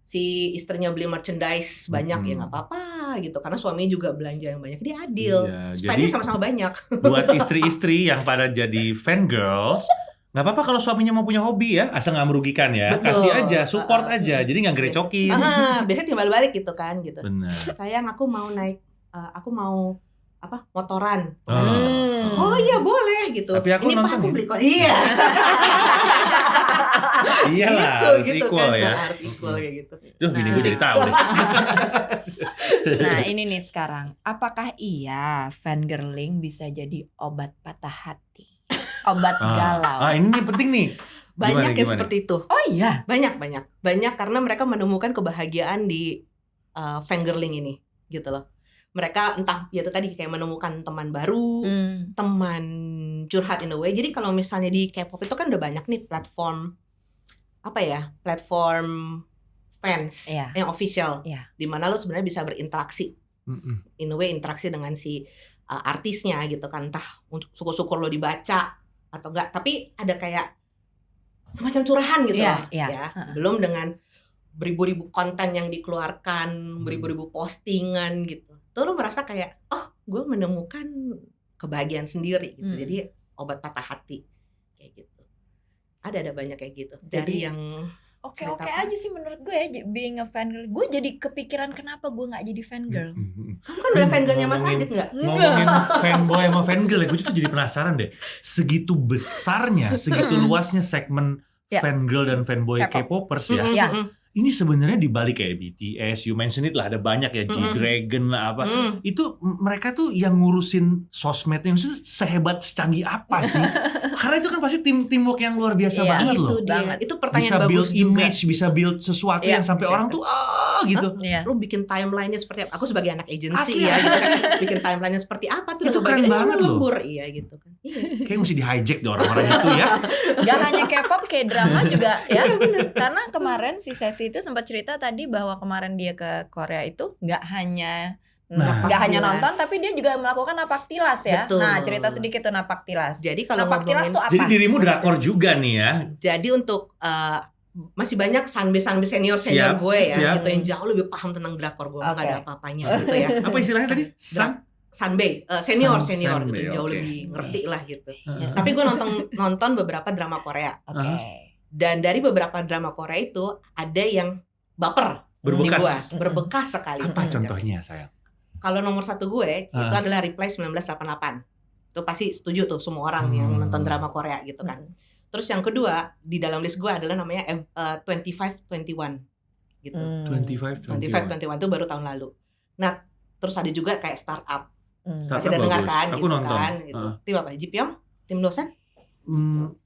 C: si istrinya beli merchandise banyak ya nggak apa-apa gitu, karena suaminya juga belanja yang banyak, dia adil, spendnya sama-sama banyak.
B: Buat istri-istri yang pada jadi fangirls, nggak apa-apa kalau suaminya mau punya hobi ya, asal nggak merugikan ya.
C: Betul.
B: Kasih aja, support aja, jadi nggak gerecokin.
C: Biasanya timbal balik gitu kan gitu.
B: Benar.
C: Sayang, aku mau naik, aku mau motoran.
B: Oh
C: iya boleh gitu.
B: Tapi aku
C: ini
B: nonton
C: aku
B: ya?
C: beli iya.
B: Iyalah, harus equal
C: kan.
B: ya.
C: Harus equal kayak gitu.
B: Duh, gini gue jadi tahu deh.
A: Nah ini nih sekarang, apakah iya fangirling bisa jadi obat patah hati, obat galau?
B: Ini nih penting nih.
C: Banyak yang
B: Gimana?
C: seperti itu.
A: Oh iya,
C: Banyak karena mereka menemukan kebahagiaan di fangirling ini gitu loh. Mereka entah ya itu tadi kayak menemukan teman baru, teman curhat in a way. Jadi kalau misalnya di K-pop itu kan udah banyak nih platform fans yang official, di mana lo sebenarnya bisa berinteraksi, in a way interaksi dengan si artisnya gitu kan, entah untuk syukur-syukur lo dibaca atau enggak, tapi ada kayak semacam curahan gitu loh, ya. Belum dengan beribu-ribu konten yang dikeluarkan, beribu-ribu postingan gitu. Tuh lo merasa kayak, oh gue menemukan kebahagiaan sendiri gitu. Jadi obat patah hati kayak gitu. Ada banyak kayak gitu. Dari yang
A: Oke-oke
C: Cerita apa?
A: aja sih menurut gue ya being a fangirl. Gue jadi kepikiran kenapa gue nggak jadi fangirl.
C: Kamu kan udah fangirlnya Mas
B: Ngomongin-
C: Adit nggak?
B: Ngomongin fanboy sama fangirl ya, gue tuh jadi penasaran deh. Segitu besarnya, segitu luasnya segmen
A: Ya.
B: fangirl dan fanboy
A: K-pop.
B: K-popers ya.
A: Ya.
B: Ini sebenarnya dibalik kayak BTS, you mention it lah, ada banyak ya, G-Dragon lah apa. Itu mereka tuh yang ngurusin sosmednya, maksudnya sehebat secanggih apa sih? Karena itu kan pasti teamwork yang luar biasa
A: Iya.
B: banget
C: Itu
B: loh.
C: dia.
A: Banget.
C: Itu
B: Bisa
C: pertanyaan
B: build
C: bagus juga.
B: image, bisa build sesuatu
A: Iya,
B: yang sampai
A: bisa.
B: orang tuh gitu.
A: Iya.
C: Lu bikin timelinenya seperti apa? Aku sebagai anak
B: Asli,
C: agency ya, gitu kan. Bikin timelinenya seperti apa tuh?
B: Itu
C: udah
B: keren
C: kebagian,
B: banget loh.
C: lembur, iya gitu kan. Iya.
B: Kayak mesti di hijack deh orang-orang itu ya.
A: Gak hanya K-pop, kayak drama juga ya. Karena kemarin si Sesi itu sempat cerita tadi bahwa kemarin dia ke Korea itu nggak hanya
B: Nah.
A: nggak hanya
C: Napak
A: nonton,
C: tilas.
A: tapi dia juga melakukan napak tilas ya.
C: Betul.
A: Nah, cerita sedikit tuh napak tilas.
C: Jadi kalau
A: Napak tilas
C: ngomongin,
A: tuh apa?
B: Jadi dirimu drakor juga nih ya.
C: jadi untuk masih banyak sanbe senior
B: Siap,
C: gue ya,
B: siap.
C: gitu yang jauh lebih paham tentang drakor. Gue nggak
A: Oke.
C: ada apa-apanya gitu ya.
B: Apa istilahnya tadi?
C: Sanbe, senior
B: Sanbe,
C: gitu, jauh
B: oke.
C: lebih ngerti lah gitu.
B: Heeh.
C: Tapi gue nonton beberapa drama Korea,
A: Oke.
C: dan dari beberapa drama Korea itu ada yang baper
B: Berbekas.
C: di gua, berbekas sekali.
B: Apa contohnya sayang?
C: Kalau nomor satu gue itu adalah Reply 1988. Itu pasti setuju tuh semua orang yang nonton drama Korea gitu kan. Terus yang kedua di dalam list gue adalah namanya 2521 gitu.
B: 25,
C: 2521 itu baru tahun lalu. Nah, terus ada juga kayak Startup.
B: Startup
C: Masih ada dengar
B: bagus.
C: kan
B: Aku
C: gitu
B: nonton.
C: kan gitu. Tim apa? Jipyong? Tim dosen?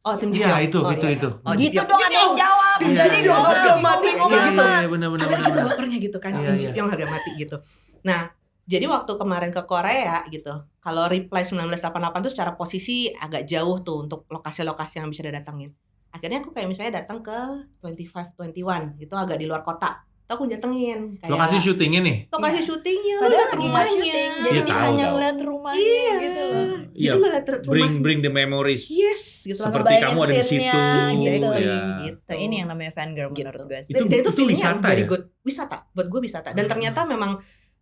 C: Oh, tim
B: Iya,
C: Jipyong.
B: itu,
C: Oh,
B: itu,
C: iya.
B: itu.
C: Oh,
A: Gitu
C: Jipyong.
A: dong ada yang jawab.
C: Tim
A: Jadi
C: Jipyong
A: gue
C: harga mati
A: bingung
C: kayak gitu.
A: banget.
B: Bener-bener.
C: Sampai segitu bapernya gitu kan,
B: Iya,
C: tim
B: iya.
C: Jipyong harga mati gitu. Nah, jadi waktu kemarin ke Korea gitu, kalau Reply 1988 tuh secara posisi agak jauh tuh untuk lokasi-lokasi yang bisa didatengin. Akhirnya aku kayak misalnya datang ke 2521, itu agak di luar kota. Tuh aku datengin kayak
B: Lokasi syutingnya nih.
C: lokasi
A: Iya.
C: syutingnya,
A: Padahal
C: lihat
A: lagi nggak
C: rumahnya.
A: syuting, jadi
B: Iya,
A: dia
B: tahu,
A: hanya
B: tahu.
A: ngeliat rumahnya
C: Iya.
A: gitu loh.
B: Iya.
C: Jadi ngeliat rumah.
B: Bring the memories.
C: Yes, gitu.
B: Seperti
A: ngebayangin
B: kamu ada di
A: scene-nya,
B: situ.
A: gitu.
B: Ya.
C: Gitu.
A: Nah, ini yang namanya fangirl
C: Gitu.
A: menurut gue sih.
B: Itu-
C: Dan itu
B: itu
C: feelingnya
B: wisata
C: very
B: ya?
C: good. Wisata, buat gue wisata. Dan ternyata memang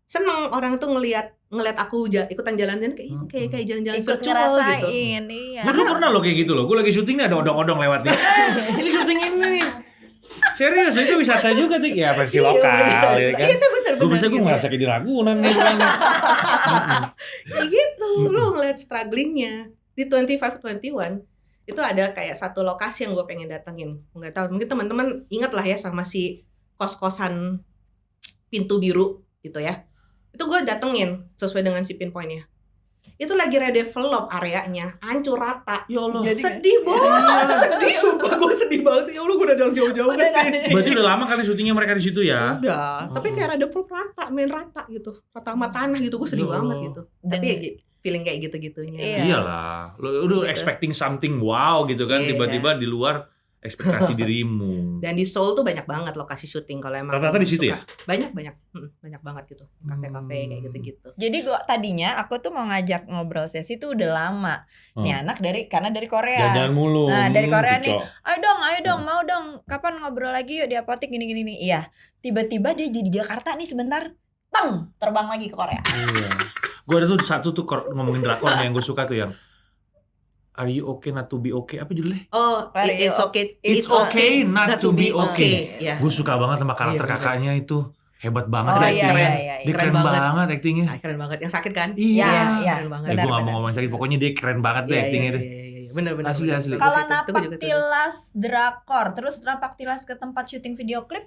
C: seneng orang tuh ngelihat aku ikutan jalan-jalan kayak jalan-jalan
A: Ikut
C: virtual gitu.
A: ngerasain, iya.
B: Gue dulu pernah loh kayak gitu loh. Gue lagi syuting nih ada odong-odong lewat nih. Ini syuting ini nih. Serius, itu wisata juga tuh. Ya versi lokal ya kan.
C: Iya itu benar.
B: Gue bisa gue ngerasa kayak di Ragunan nih.
C: Kayak gitu. Lo ngeliat strugglingnya di 2521 itu ada kayak satu lokasi yang gue pengen datengin. Nggak tahu, mungkin teman-teman ingat lah ya sama si kos-kosan pintu biru gitu ya. Itu gue datengin sesuai dengan si pinpointnya. Itu lagi redevelop areanya, hancur rata.
B: Ya Allah.
A: Jadi-
C: Sedih banget, sedih, sumpah gue sedih banget. Ya Allah, gue udah jalan jauh-jauh ke sini.
B: Berarti udah lama kali syutingnya mereka di situ ya.
C: Udah, tapi kayak redevelop rata, main rata gitu, rata sama tanah gitu, gue sedih
B: Ya Allah.
C: banget gitu. Tapi ya, feeling kayak gitu-gitunya.
A: Iya.
B: Iyalah. Lo udah
C: Gitu.
B: expecting something wow gitu kan.
C: Iya.
B: Tiba-tiba di luar ekspektasi dirimu.
C: Dan di Seoul tuh banyak banget lokasi syuting kalau emang
B: Rata-rata di situ
C: suka. Banyak banget gitu, kafe-kafe kayak gitu-gitu.
A: Jadi gua tadinya aku tuh mau ngajak ngobrol Sesi tuh udah lama. Nih anak karena dari Korea.
B: Jalan-jalan mulu.
A: Nah, dari Korea nih.
B: Cicok.
A: Ayo dong, mau dong. Kapan ngobrol lagi yuk di apotek gini-gini nih. Iya. Tiba-tiba dia jadi Jakarta nih sebentar. Teng, terbang lagi ke Korea.
B: Iya. Gue ada tuh satu tuh ngomongin drakor yang gue suka tuh yang Are you okay not to be okay? Apa judulnya?
C: Oh, it's okay.
B: It's okay not to be okay.
C: Ya.
B: Gue suka banget sama karakter
C: Iya, bener.
B: kakaknya itu. Hebat banget
A: Oh,
B: dia
A: iya,
B: actingnya.
A: iya, iya,
B: Dia
C: keren
B: keren
C: banget.
B: banget actingnya.
C: Keren banget. Yang sakit kan?
B: Iya.
A: Iya.
C: Keren banget.
B: Ya
A: Benar,
B: gue gak
A: benar.
B: mau ngomong sakit. Pokoknya dia keren banget deh actingnya deh.
C: Bener-bener.
B: Asli, asli.
A: Kalau napak tilas drakor, terus napak tilas ke tempat syuting video klip,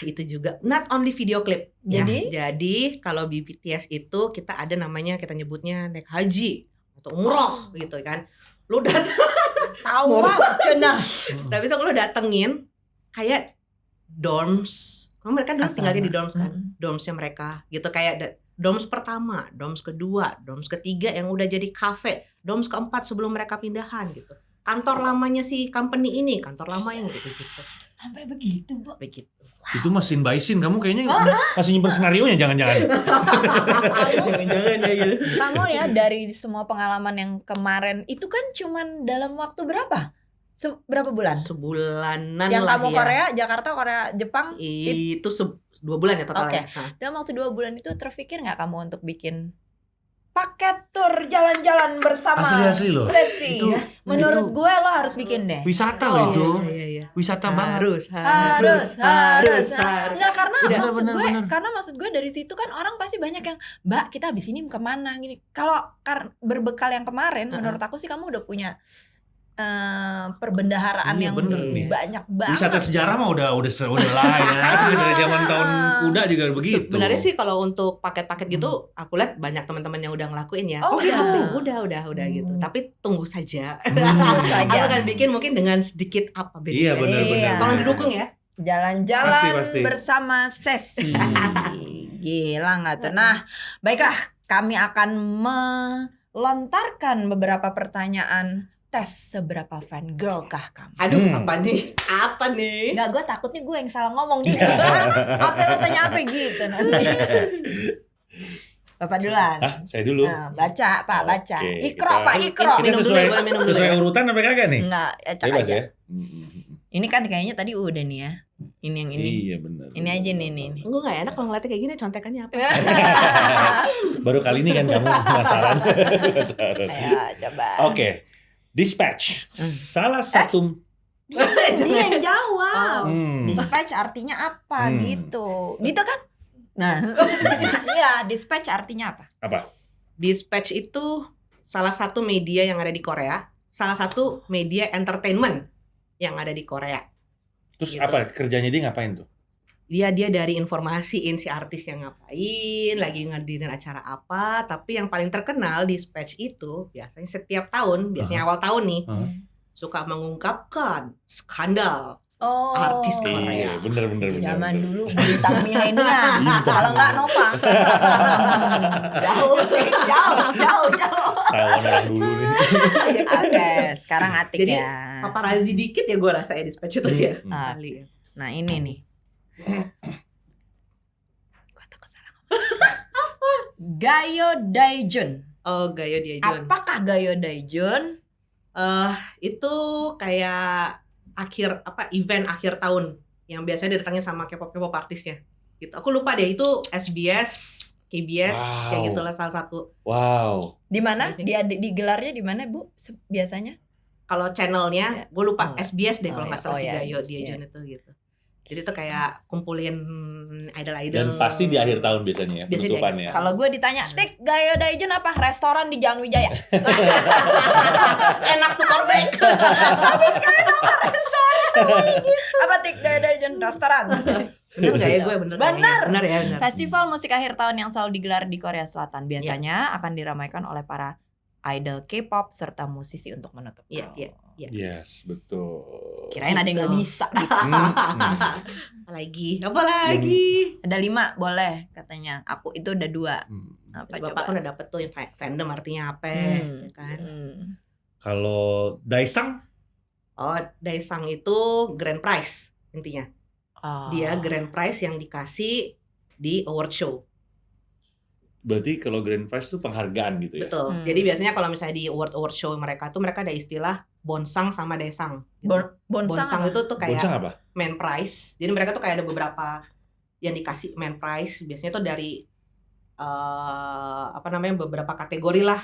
C: Itu juga not only video clip.
A: Jadi?
C: Ya, jadi kalau di BTS itu kita ada namanya, kita nyebutnya naik haji atau umroh gitu kan. Lu datang,
A: tahu cenah.
C: tapi itu lo datengin kayak dorms. Mereka dulu tinggalnya di dorms kan. Dormsnya mereka gitu, kayak dorms pertama, dorms kedua, dorms ketiga yang udah jadi kafe, dorms keempat sebelum mereka pindahan gitu. Kantor lamanya si company ini, kantor lama yang gitu-gitu.
A: Sampai begitu, Bu.
C: Begitu.
B: Itu mesin by scene. Kamu kayaknya masih nyimpen skenario nya jangan-jangan.
C: Jangan-jangan ya gitu.
A: Kamu ya dari semua pengalaman yang kemarin itu kan cuman dalam waktu berapa? Berapa bulan?
C: Sebulanan
A: Yang
C: lah
A: kamu
C: ya.
A: Korea, Jakarta, Korea, Jepang.
C: Itu 2 bulan ya totalnya.
A: Oke. Dalam waktu 2 bulan itu terpikir nggak kamu untuk bikin paket tour jalan-jalan bersama
B: Asli loh.
A: Sesi.
B: Itu-
A: Menurut
B: itu-
A: gue lo harus bikin deh.
B: Wisata loh itu.
C: Iya.
B: Wisata banget.
A: Harus. Nggak, karena
B: Bener,
A: maksud
B: bener,
A: gue,
B: bener.
A: karena maksud gue dari situ kan orang pasti banyak yang, Mbak kita abis ini kemana gini. Kalau berbekal yang kemarin, menurut aku sih kamu udah punya perbendaharaan
B: Iya,
A: yang
B: bener nih.
A: banyak banget.
B: Wisata sejarah mah udah lah ya. Dari zaman tahun kuda juga begitu.
C: Sebenarnya sih kalau untuk paket-paket gitu, aku lihat banyak teman-teman yang udah ngelakuin ya.
A: Oh,
C: Oke,
A: iya.
C: udah gitu. Tapi tunggu saja.
A: Tunggu saja.
C: Aku akan bikin mungkin dengan sedikit apa bedanya.
B: Iya, benar.
A: Iya.
C: Tolong didukung ya.
A: Jalan-jalan
B: Pasti.
A: bersama Sesi. Gila nggak tuh? Nah, baiklah, kami akan melontarkan beberapa pertanyaan tes seberapa fangirl kah kamu.
C: Aduh, apa nih?
A: Nggak, gue takutnya gue yang salah ngomong di apa lo tanya apa gitu nanti. Bapak duluan.
B: Saya dulu.
A: Nah, baca Pak, baca.
B: Oke,
A: Ikro
B: kita-
A: Pak, ikro.
B: Kita
C: Minum dulu
B: sesuai,
C: ya, boleh minum dulu
B: sesuai
C: ya.
B: urutan apa kagak nih?
A: Enggak, acak
B: Bebas
A: aja.
B: ya.
A: Ini kan kayaknya tadi udah nih ya. Ini yang ini.
B: Iya benar.
A: Ini aja nih.
C: Gue gak enak kalau ngeliatnya kayak gini, contekannya apa?
B: Baru kali ini kan kamu penasaran.
A: Ayo coba.
B: Oke. Dispatch. Salah satu
A: Dia yang jawab. Dispatch artinya apa
B: Hmm.
A: gitu. Gitu kan? Nah. Iya, dispatch artinya apa?
B: apa?
C: Dispatch itu salah satu media yang ada di Korea, salah satu media entertainment yang ada di Korea.
B: Terus
C: Gitu.
B: apa kerjanya dia ngapain tuh?
C: Dia dari informasiin si artis yang ngapain, lagi ngadirin acara apa, tapi yang paling terkenal Dispatch itu biasanya setiap tahun, biasanya awal tahun nih, suka mengungkapkan skandal
A: Oh.
C: artis Korea.
B: Iya, bener.
A: Zaman dulu bintang milenial. Kalau enggak Nova. Jauh.
B: Tahuan orang dulu nih.
A: Oke, sekarang Atik
C: Jadi,
A: ya.
C: Paparazi dikit ya gue rasa ya Dispatch itu ya.
A: Ah,
C: Kali ya.
A: Nah, ini nih. Gua takut salah ngomong. Gayo Daejun.
C: Oh, Gayo Daejun.
A: Apakah Gayo Daejun?
C: Itu kayak event akhir tahun yang biasanya didatangin sama K-pop artisnya. Gitu. Aku lupa deh itu SBS, KBS,
B: Wow.
C: kayak gitulah salah satu.
B: Wow.
A: Di mana?
C: Biasanya.
A: Dia digelarnya di mana, Bu? Biasanya?
C: Kalau channelnya, gue lupa
A: Oh.
C: SBS deh kalau
A: Oh,
C: nggak
A: iya.
C: salah
A: Oh,
C: si
A: iya.
C: Gayo Daejun itu gitu. Jadi itu kayak kumpulin idol-idol.
B: Dan pasti di akhir tahun biasanya ya
C: Biasanya di
B: penutupannya.
A: Kalau gue ditanya, Tik, Gayo Daejun apa? Restoran di Jalan Wijaya.
C: Enak tuh callback.
A: Apa Tik, Gayo Daejun? Restoran.
C: Bener nggak ya gue bener?
A: Bener.
C: Bener ya bener.
A: Festival musik akhir tahun yang selalu digelar di Korea Selatan biasanya akan diramaikan oleh para idol K-pop serta musisi untuk menutup
C: Iya,
A: tahun.
C: iya.
B: Yes, betul.
A: Kirain ada yang nggak
C: Gitu.
A: bisa gitu.
C: Apalagi.
A: Ada 5 boleh katanya. Aku itu udah 2. Apa
C: Bapak kan
A: coba?
C: udah dapet tuh fandom artinya apa, ya kan?
B: Kalau Daesang
C: Oh, Daesang itu grand prize intinya.
A: Oh.
C: Dia grand prize yang dikasih di award show.
B: berarti kalau Grand Prize itu penghargaan gitu ya.
C: Betul. Jadi biasanya kalau misalnya di award show mereka tuh mereka ada istilah bonsang sama daesang. Gitu.
A: Bonsang
C: Bonsang itu tuh kayak
B: Bonsang apa?
C: main prize. Jadi mereka tuh kayak ada beberapa yang dikasih main prize. Biasanya tuh dari beberapa kategori lah.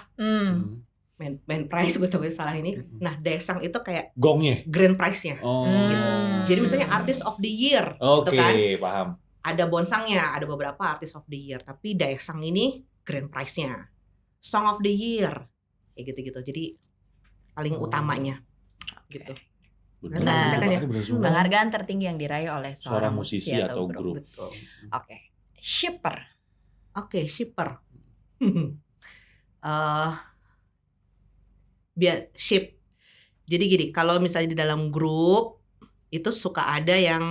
C: Main prize gue coba salah ini. Nah, daesang itu kayak
B: Gongnya.
C: grand prize-nya.
B: Oh.
C: Gitu. Jadi misalnya artist of the year
B: Oke,
C: gitu kan.
B: paham.
C: Ada bonsangnya, ada beberapa artist of the year, tapi daesang ini grand prize-nya. Song of the year. Kayak gitu-gitu. Jadi paling utamanya gitu.
B: Betul.
A: Nah,
B: Betul,
C: kan ya?
B: bener semua.
A: Penghargaan tertinggi yang diraih oleh
B: Seorang
A: seorang
B: musisi atau grup.
C: Betul.
A: Oke. Shipper.
C: Oke, shipper. Ship. Jadi gini, kalau misalnya di dalam grup itu suka ada yang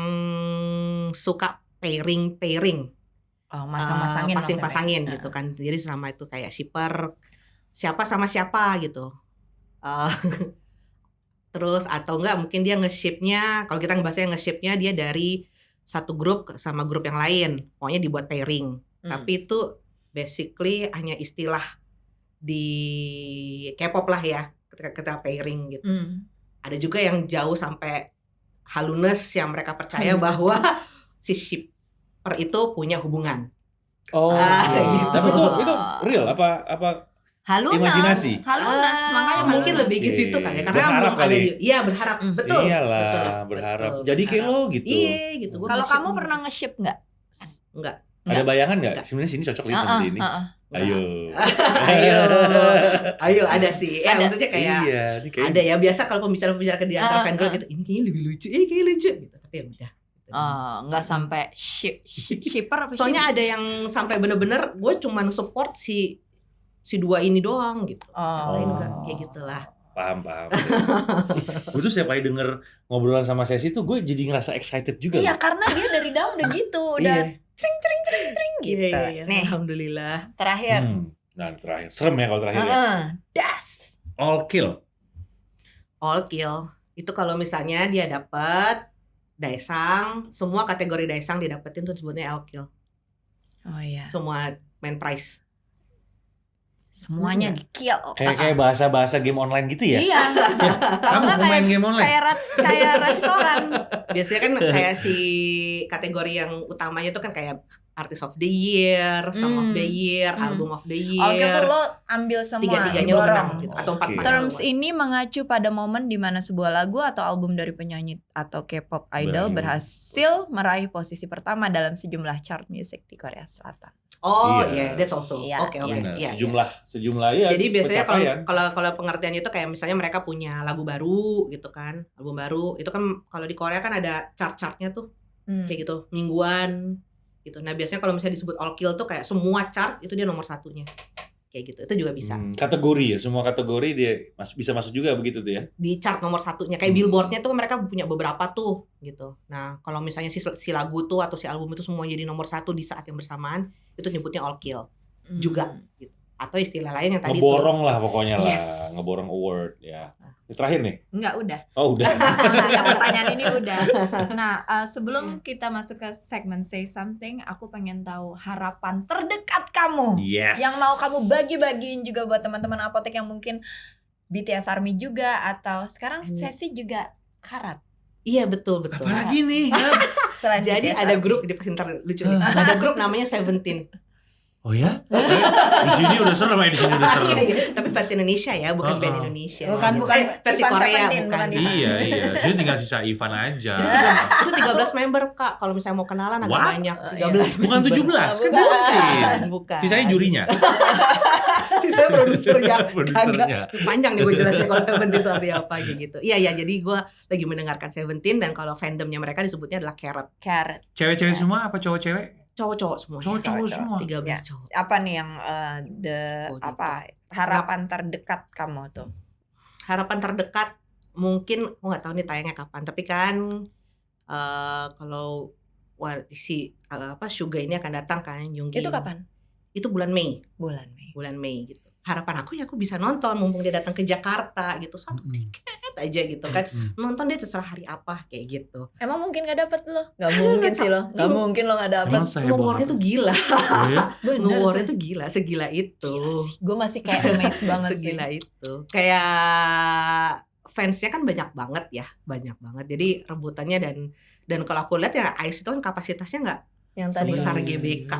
C: suka pairing.
A: Oh, masang-masangin.
C: Pasang-pasangin
A: maksudnya.
C: gitu kan. Jadi sama itu kayak shipper siapa sama siapa gitu. Terus atau enggak mungkin dia nge-shipnya, kalau kita ngebahasnya nge-shipnya dia dari satu grup sama grup yang lain. Pokoknya dibuat pairing. Tapi itu basically hanya istilah di K-pop lah ya, ketika kita pairing gitu. Ada juga yang jauh sampai halunes yang mereka percaya bahwa si shipper itu punya hubungan.
B: Oh,
C: gitu.
B: Tapi itu real apa Imajinasi.
A: Halunas, makanya
C: mungkin
A: halunas.
C: lebih ke situ kan ya, karena
B: Berharap
C: belum ada
B: kali.
C: Iya berharap, betul.
B: Iyalah,
C: betul,
B: berharap.
C: betul,
B: Jadi kayak
C: berharap.
B: lo gitu.
C: Iya gitu. Gua
A: Kalau
C: nge-ship
A: kamu
C: gitu.
A: pernah nge-ship nggak?
C: Enggak.
B: Ada bayangan nggak?
C: Enggak.
B: Sebenarnya sini cocok nih seperti ini.
C: Enggak.
B: Ayo.
C: Ayo ada sih. Ya
A: Ada.
C: maksudnya kayak
B: Iya, ini kayak
C: ada ya, biasa kalau pembicara-pembicara ke di antara fangirl gitu, ini kayaknya lebih lucu, ini kayaknya lucu gitu. Tapi ya udah.
A: Nggak sampai shipper apa
C: Soalnya ada yang sampai bener-bener gue cuman support si dua ini doang gitu. Yang lain enggak, kayak gitulah.
B: paham. Gue tuh setiap kali denger ngobrolan sama Sesi tuh gue jadi ngerasa excited juga.
A: Iya,
B: loh.
A: karena dia dari daun udah gitu, udah
B: Iya.
A: tring gitu.
C: Iya.
A: Nih,
C: Alhamdulillah.
A: terakhir.
B: Nah terakhir, serem ya kalau terakhir. Ya.
A: Das.
B: All kill.
C: All kill. Itu kalau misalnya dia dapet Daesang, semua kategori Daesang didapetin tuh sebutnya all kill.
A: Oh iya.
C: Semua main prize.
A: Semuanya
C: Iya.
A: di-kill.
B: Kayak bahasa game online gitu ya.
A: Iya.
B: Kamu
A: Nggak
B: pemain game online.
A: kayak restoran.
C: Biasanya kan kayak si kategori yang utamanya tuh kan kayak Artist of the Year, Song of the Year, Album of the Year.
A: Oke tuh lo ambil semua.
C: Tiga-tiganya lo
A: borong.
C: menang gitu. Atau
B: Oke.
C: 4-4.
A: Terms ini mengacu pada momen di mana sebuah lagu atau album dari penyanyi atau K-pop idol berhasil meraih posisi pertama dalam sejumlah chart music di Korea Selatan.
C: Oh
B: Iya.
C: iya, that's also.
A: Iya,
C: Oke.
B: Benar.
C: Iya.
B: Sejumlah ya.
C: Jadi biasanya
B: pencapaian.
C: kalau pengertiannya itu kayak misalnya mereka punya lagu baru gitu kan, album baru. Itu kan kalau di Korea kan ada chart-chartnya tuh kayak gitu, mingguan gitu. Nah, biasanya kalau misalnya disebut all kill tuh kayak semua chart itu dia nomor satunya. Kayak gitu. Itu juga bisa.
B: Kategori ya, semua kategori dia bisa masuk juga begitu tuh ya.
C: Di chart nomor satunya kayak Billboardnya tuh mereka punya beberapa tuh gitu. Nah kalau misalnya si lagu tuh atau si album itu semua jadi nomor satu di saat yang bersamaan, itu nyebutnya all kill juga gitu. Atau istilah lain yang tadi
B: Ngeborong lah pokoknya lah,
C: Yes.
B: ngeborong award ya. Ini terakhir nih.
A: Enggak, udah.
B: Oh udah.
A: Yang pertanyaan ini udah. Nah, sebelum kita masuk ke segmen Say Something, aku pengen tahu harapan terdekat kamu.
B: Yes.
A: Yang mau kamu bagi-bagiin juga buat teman-teman apotek yang mungkin BTS Army juga atau sekarang Sesi juga karat.
C: Iya betul.
B: Apalagi nih?
A: Selain
C: Jadi
A: BTS
C: ada
A: Army.
C: grup di ntar lucu nih. Ada grup namanya Seventeen.
B: Oh ya? Di sini udah serem ya, di sini udah serem.
C: Iya, tapi versi Indonesia ya, bukan band Indonesia.
A: Bukan
C: versi
A: Ivan
C: Korea
A: Seventeen,
C: bukan.
A: bukan Ivan.
B: Iya. Jadi tinggal sisa Ivan aja.
C: Itu 13 member Kak. Kalau misalnya mau kenalan agak
B: What?
C: banyak.
A: Iya.
C: 13
B: Bukan 17, kan
A: Bukan.
B: Seventeen.
C: Bukan.
B: Sisanya jurinya.
C: Sisanya produsernya.
B: Produsernya.
C: Kagak. Panjang nih gue jelasin kalau Seventeen itu artinya apa gitu. Iya, jadi gue lagi mendengarkan Seventeen dan kalau fandomnya mereka disebutnya adalah Carrot.
A: Carrot.
B: Cewek-cewek semua apa cowok-cewek?
C: Cowok-cowok semua.
B: Cowok-cowok semua.
C: 13
A: Ya.
C: cowok.
A: Apa nih yang
C: Oh,
A: harapan terdekat kamu tuh?
C: Harapan terdekat mungkin gue nggak tahu nih tayangnya kapan, tapi kan kalau Suga ini akan datang kan, Jungkook.
A: Itu kapan?
C: Itu bulan Mei
A: Bulan Mei.
C: gitu. Harapan aku ya aku bisa nonton mumpung dia datang ke Jakarta gitu, satu tiket aja gitu kan, nonton dia terserah hari apa kayak gitu.
A: Emang mungkin gak dapet lo? Gak mungkin sih lo. Gak mungkin lo gak dapet.
B: Emang seheboh
C: Nge-warnya tuh gila,
B: Oh ya?
C: nge-warnya tuh gila, segila itu.
A: Gue masih kayak amazed banget sih.
C: Segila itu. Kayak fansnya kan banyak banget. Jadi rebutannya dan kalau aku lihat ya Ice itu kan kapasitasnya nggak
A: Yang tadi
C: sebesar
A: kamu
C: GBK.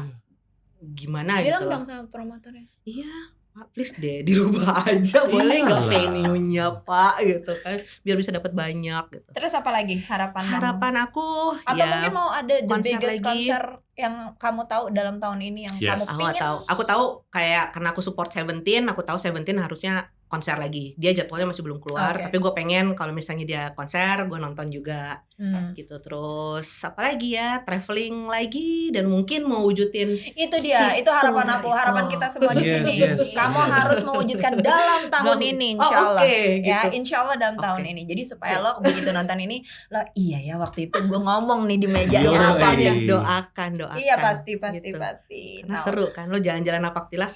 C: Gimana
A: bilang
C: gitu
A: dong
C: loh.
A: sama promotornya.
C: Iya, Pak, please deh dirubah aja, boleh nggak
B: Iyalah.
C: venue-nya Pak gitu kan, biar bisa dapat banyak gitu.
A: Terus apa lagi harapan kamu?
C: Harapan aku
A: Atau
C: ya
A: mungkin mau ada the
C: konser
A: biggest
C: lagi.
A: konser yang kamu tahu dalam tahun ini yang
B: Yes.
A: kamu
C: Aku
A: pingin.
C: tahu. Aku tahu kayak karena aku support Seventeen, aku tahu Seventeen harusnya konser lagi. Dia jadwalnya masih belum keluar,
A: Oke.
C: tapi gue pengen kalau misalnya dia konser, gue nonton juga gitu. Terus apalagi ya, traveling lagi dan mungkin mau wujudin
A: Itu dia, itu harapan aku,
C: itu.
A: harapan kita semua di
B: Yes,
A: sini.
B: yes.
A: Kamu harus mewujudkan dalam tahun ini, insya Allah.
C: oke,
A: Ya,
C: gitu.
A: insya Allah dalam
C: Oke.
A: tahun ini. Jadi supaya lo begitu nonton ini, lo iya ya waktu itu gue ngomong nih di mejanya
B: Yoi.
A: apa
C: Doakan,
A: ya.
C: doakan.
A: Iya pasti
C: Gitu.
A: Nah,
C: Karena seru kan, lo jalan-jalan Napaktilas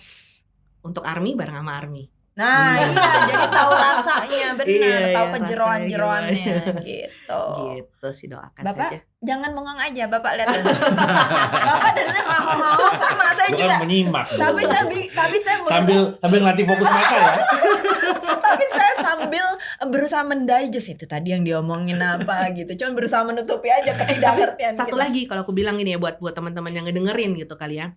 C: untuk Army bareng sama Army.
A: Nah, iya, jadi tahu rasanya, benar,
C: Iya,
A: tahu
C: iya,
A: kejeroan-jeroannya
C: rasanya
A: gitu.
C: Gitu sih, doakan
A: Bapak,
C: saja.
A: jangan bengong aja, Bapak lihat. Bapak dari hahaha sama saya
B: Gue
A: juga.
B: kan menyimak.
A: Tapi saya
B: sambil ngelatih fokus mata ya.
A: tapi saya sambil berusaha mendigest itu tadi yang diomongin apa gitu. Cuman berusaha menutupi aja ketidakngertian.
C: Satu
A: gitu.
C: lagi kalau aku bilang gini ya buat teman-teman yang ngedengerin gitu kali ya.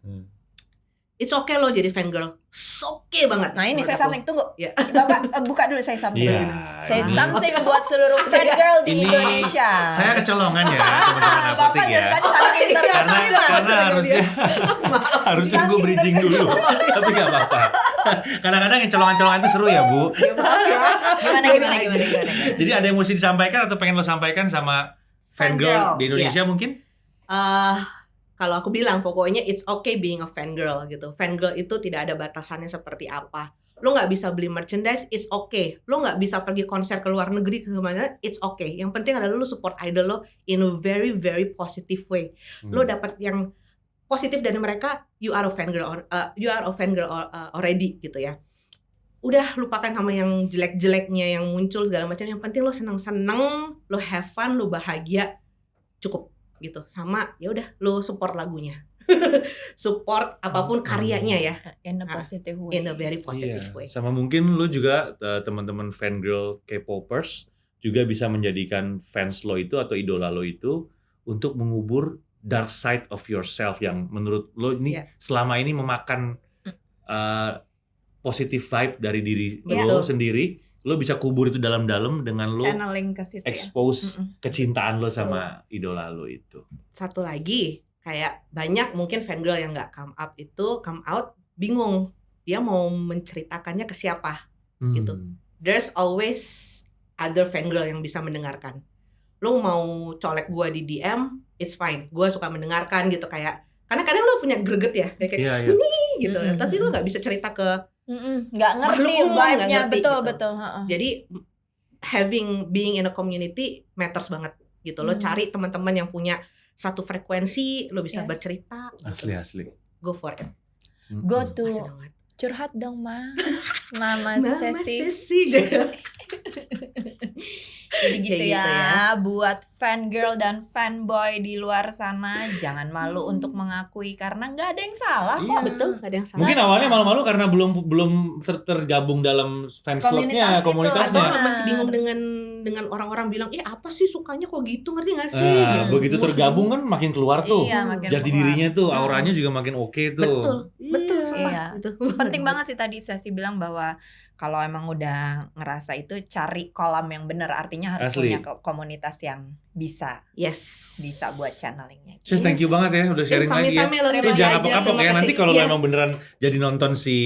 C: it's okay lo jadi fangirl. It's okay banget.
A: Nah ini
C: menurut
A: saya
C: aku.
A: something, tunggu.
C: Ya.
A: Bapak buka dulu saya something.
B: Iya,
A: Say
B: ini-
A: something buat seluruh fangirl di
B: Ini
A: Indonesia.
B: saya kecolongan ya teman-teman
A: Bapak
B: apotek
A: dari
B: ya.
A: tadi saking
B: Karena
A: terkesima.
B: harusnya harusnya gue bridging dulu, tapi nggak apa-apa. Kadang-kadang yang colongan-colongan itu seru ya Bu.
A: Gimana.
B: Jadi ada yang mesti disampaikan atau pengen lo sampaikan sama fangirl di Indonesia mungkin?
C: Kalau aku bilang pokoknya it's okay being a fangirl gitu. Fangirl itu tidak ada batasannya seperti apa. Lo nggak bisa beli merchandise, it's okay. Lo nggak bisa pergi konser ke luar negeri kemana, it's okay. Yang penting adalah lo support idol lo in a very very positive way. Lo dapat yang positif dari mereka, you are a fangirl already gitu ya. Udah lupakan sama yang jelek-jeleknya yang muncul segala macam. Yang penting lo seneng-seneng, lo have fun, lo bahagia, cukup gitu. Sama ya udah lo support lagunya. Support apapun karyanya ya,
A: In a positive way.
C: in a very positive
B: Iya.
C: way.
B: Sama mungkin lo juga teman-teman fangirl K-popers juga bisa menjadikan fans lo itu atau idola lo itu untuk mengubur dark side of yourself yang menurut lo ini
C: Iya.
B: selama ini memakan positive vibe dari diri
C: Iya.
B: lo sendiri. Lo bisa kubur itu dalam-dalam dengan lo
A: Channeling ke situ ya.
B: expose kecintaan lo sama idola lo itu.
C: Satu lagi, kayak banyak mungkin fangirl yang nggak come out bingung dia mau menceritakannya ke siapa. Gitu. There's always other fangirl yang bisa mendengarkan. Lo mau colek gua di DM, it's fine. Gua suka mendengarkan gitu kayak. Karena kadang lo punya greget ya, kayak
B: Iya, iya.
C: "Nih," gitu.
A: Mm-mm.
C: Tapi lo nggak bisa cerita ke.
A: Nggak ngerti
C: Makhluk umum nggak
A: vibe-nya,
C: ngerti
A: betul.
C: gitu. Jadi being in a community matters banget gitu. Lo cari teman-teman yang punya satu frekuensi, lo bisa
A: Yes.
C: bercerita. Gitu.
B: Asli.
C: Go for it.
A: Go to
C: Asik banget.
A: curhat dong Mama
C: Mama
A: Sesi.
C: Sesi.
A: Jadi gitu
C: Kayak gitu
A: ya, buat fangirl dan fanboy di luar sana jangan malu untuk mengakui karena nggak ada yang salah kok.
B: Iya.
C: Betul, nggak ada yang salah.
B: Mungkin awalnya malu-malu karena belum tergabung dalam fans clubnya,
A: Komunitas itu,
B: komunitasnya.
C: Atau
A: Benar.
C: masih bingung dengan orang-orang bilang, apa sih sukanya kok gitu, ngerti gak sih?
B: Nah,
C: Gitu.
B: begitu
C: Musuh.
B: tergabung kan makin keluar tuh.
A: Iya, makin
B: Jati
A: keluar.
B: dirinya tuh, auranya juga makin oke tuh.
C: Betul, sumpah.
A: Iya.
C: Gitu.
A: Penting banget sih tadi Sesi bilang bahwa kalau emang udah ngerasa itu cari kolam yang benar, artinya harus
B: Asli.
A: punya komunitas yang bisa
C: Yes.
A: buat channelingnya.
B: Sis, thank you banget ya udah sharing lagi ya.
C: Sami-sami lo
B: Lu
C: nih,
B: jangan
C: belajar.
B: kapok-kapok
C: Terima
B: ya, nanti
C: kasih.
B: kalau
C: Iya.
B: memang beneran jadi nonton si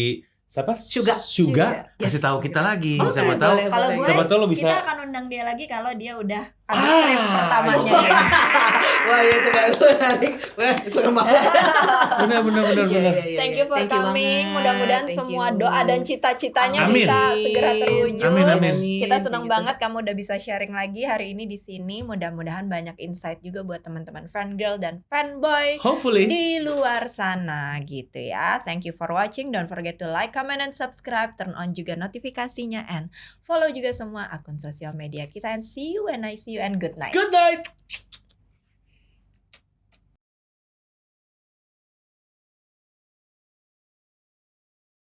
B: siapa?
C: Suga.
B: Kasih
C: Yes.
B: tahu kita lagi.
C: Oke,
B: Siapa tahu.
C: boleh,
A: Kalau
C: boleh.
A: gue,
B: Siapa tahu lo bisa.
A: kita akan undang dia lagi kalau dia udah ada strip pertamanya.
B: iya.
C: Wah, itu baru menarik. Wah, suka banget.
B: Benar.
A: Thank you for coming. Mudah-mudahan semua doa dan cita-citanya
B: Amin.
A: bisa segera terwujud.
B: Amin.
A: Kita senang banget kamu udah bisa sharing lagi hari ini di sini. Mudah-mudahan banyak insight juga buat teman-teman fangirl dan fanboy
B: Hopefully.
A: di luar sana gitu ya. Thank you for watching. Don't forget to like, comment, and subscribe. Turn on juga notifikasinya and follow juga semua akun sosial media kita. And see you when I see you and good night.
B: Good night.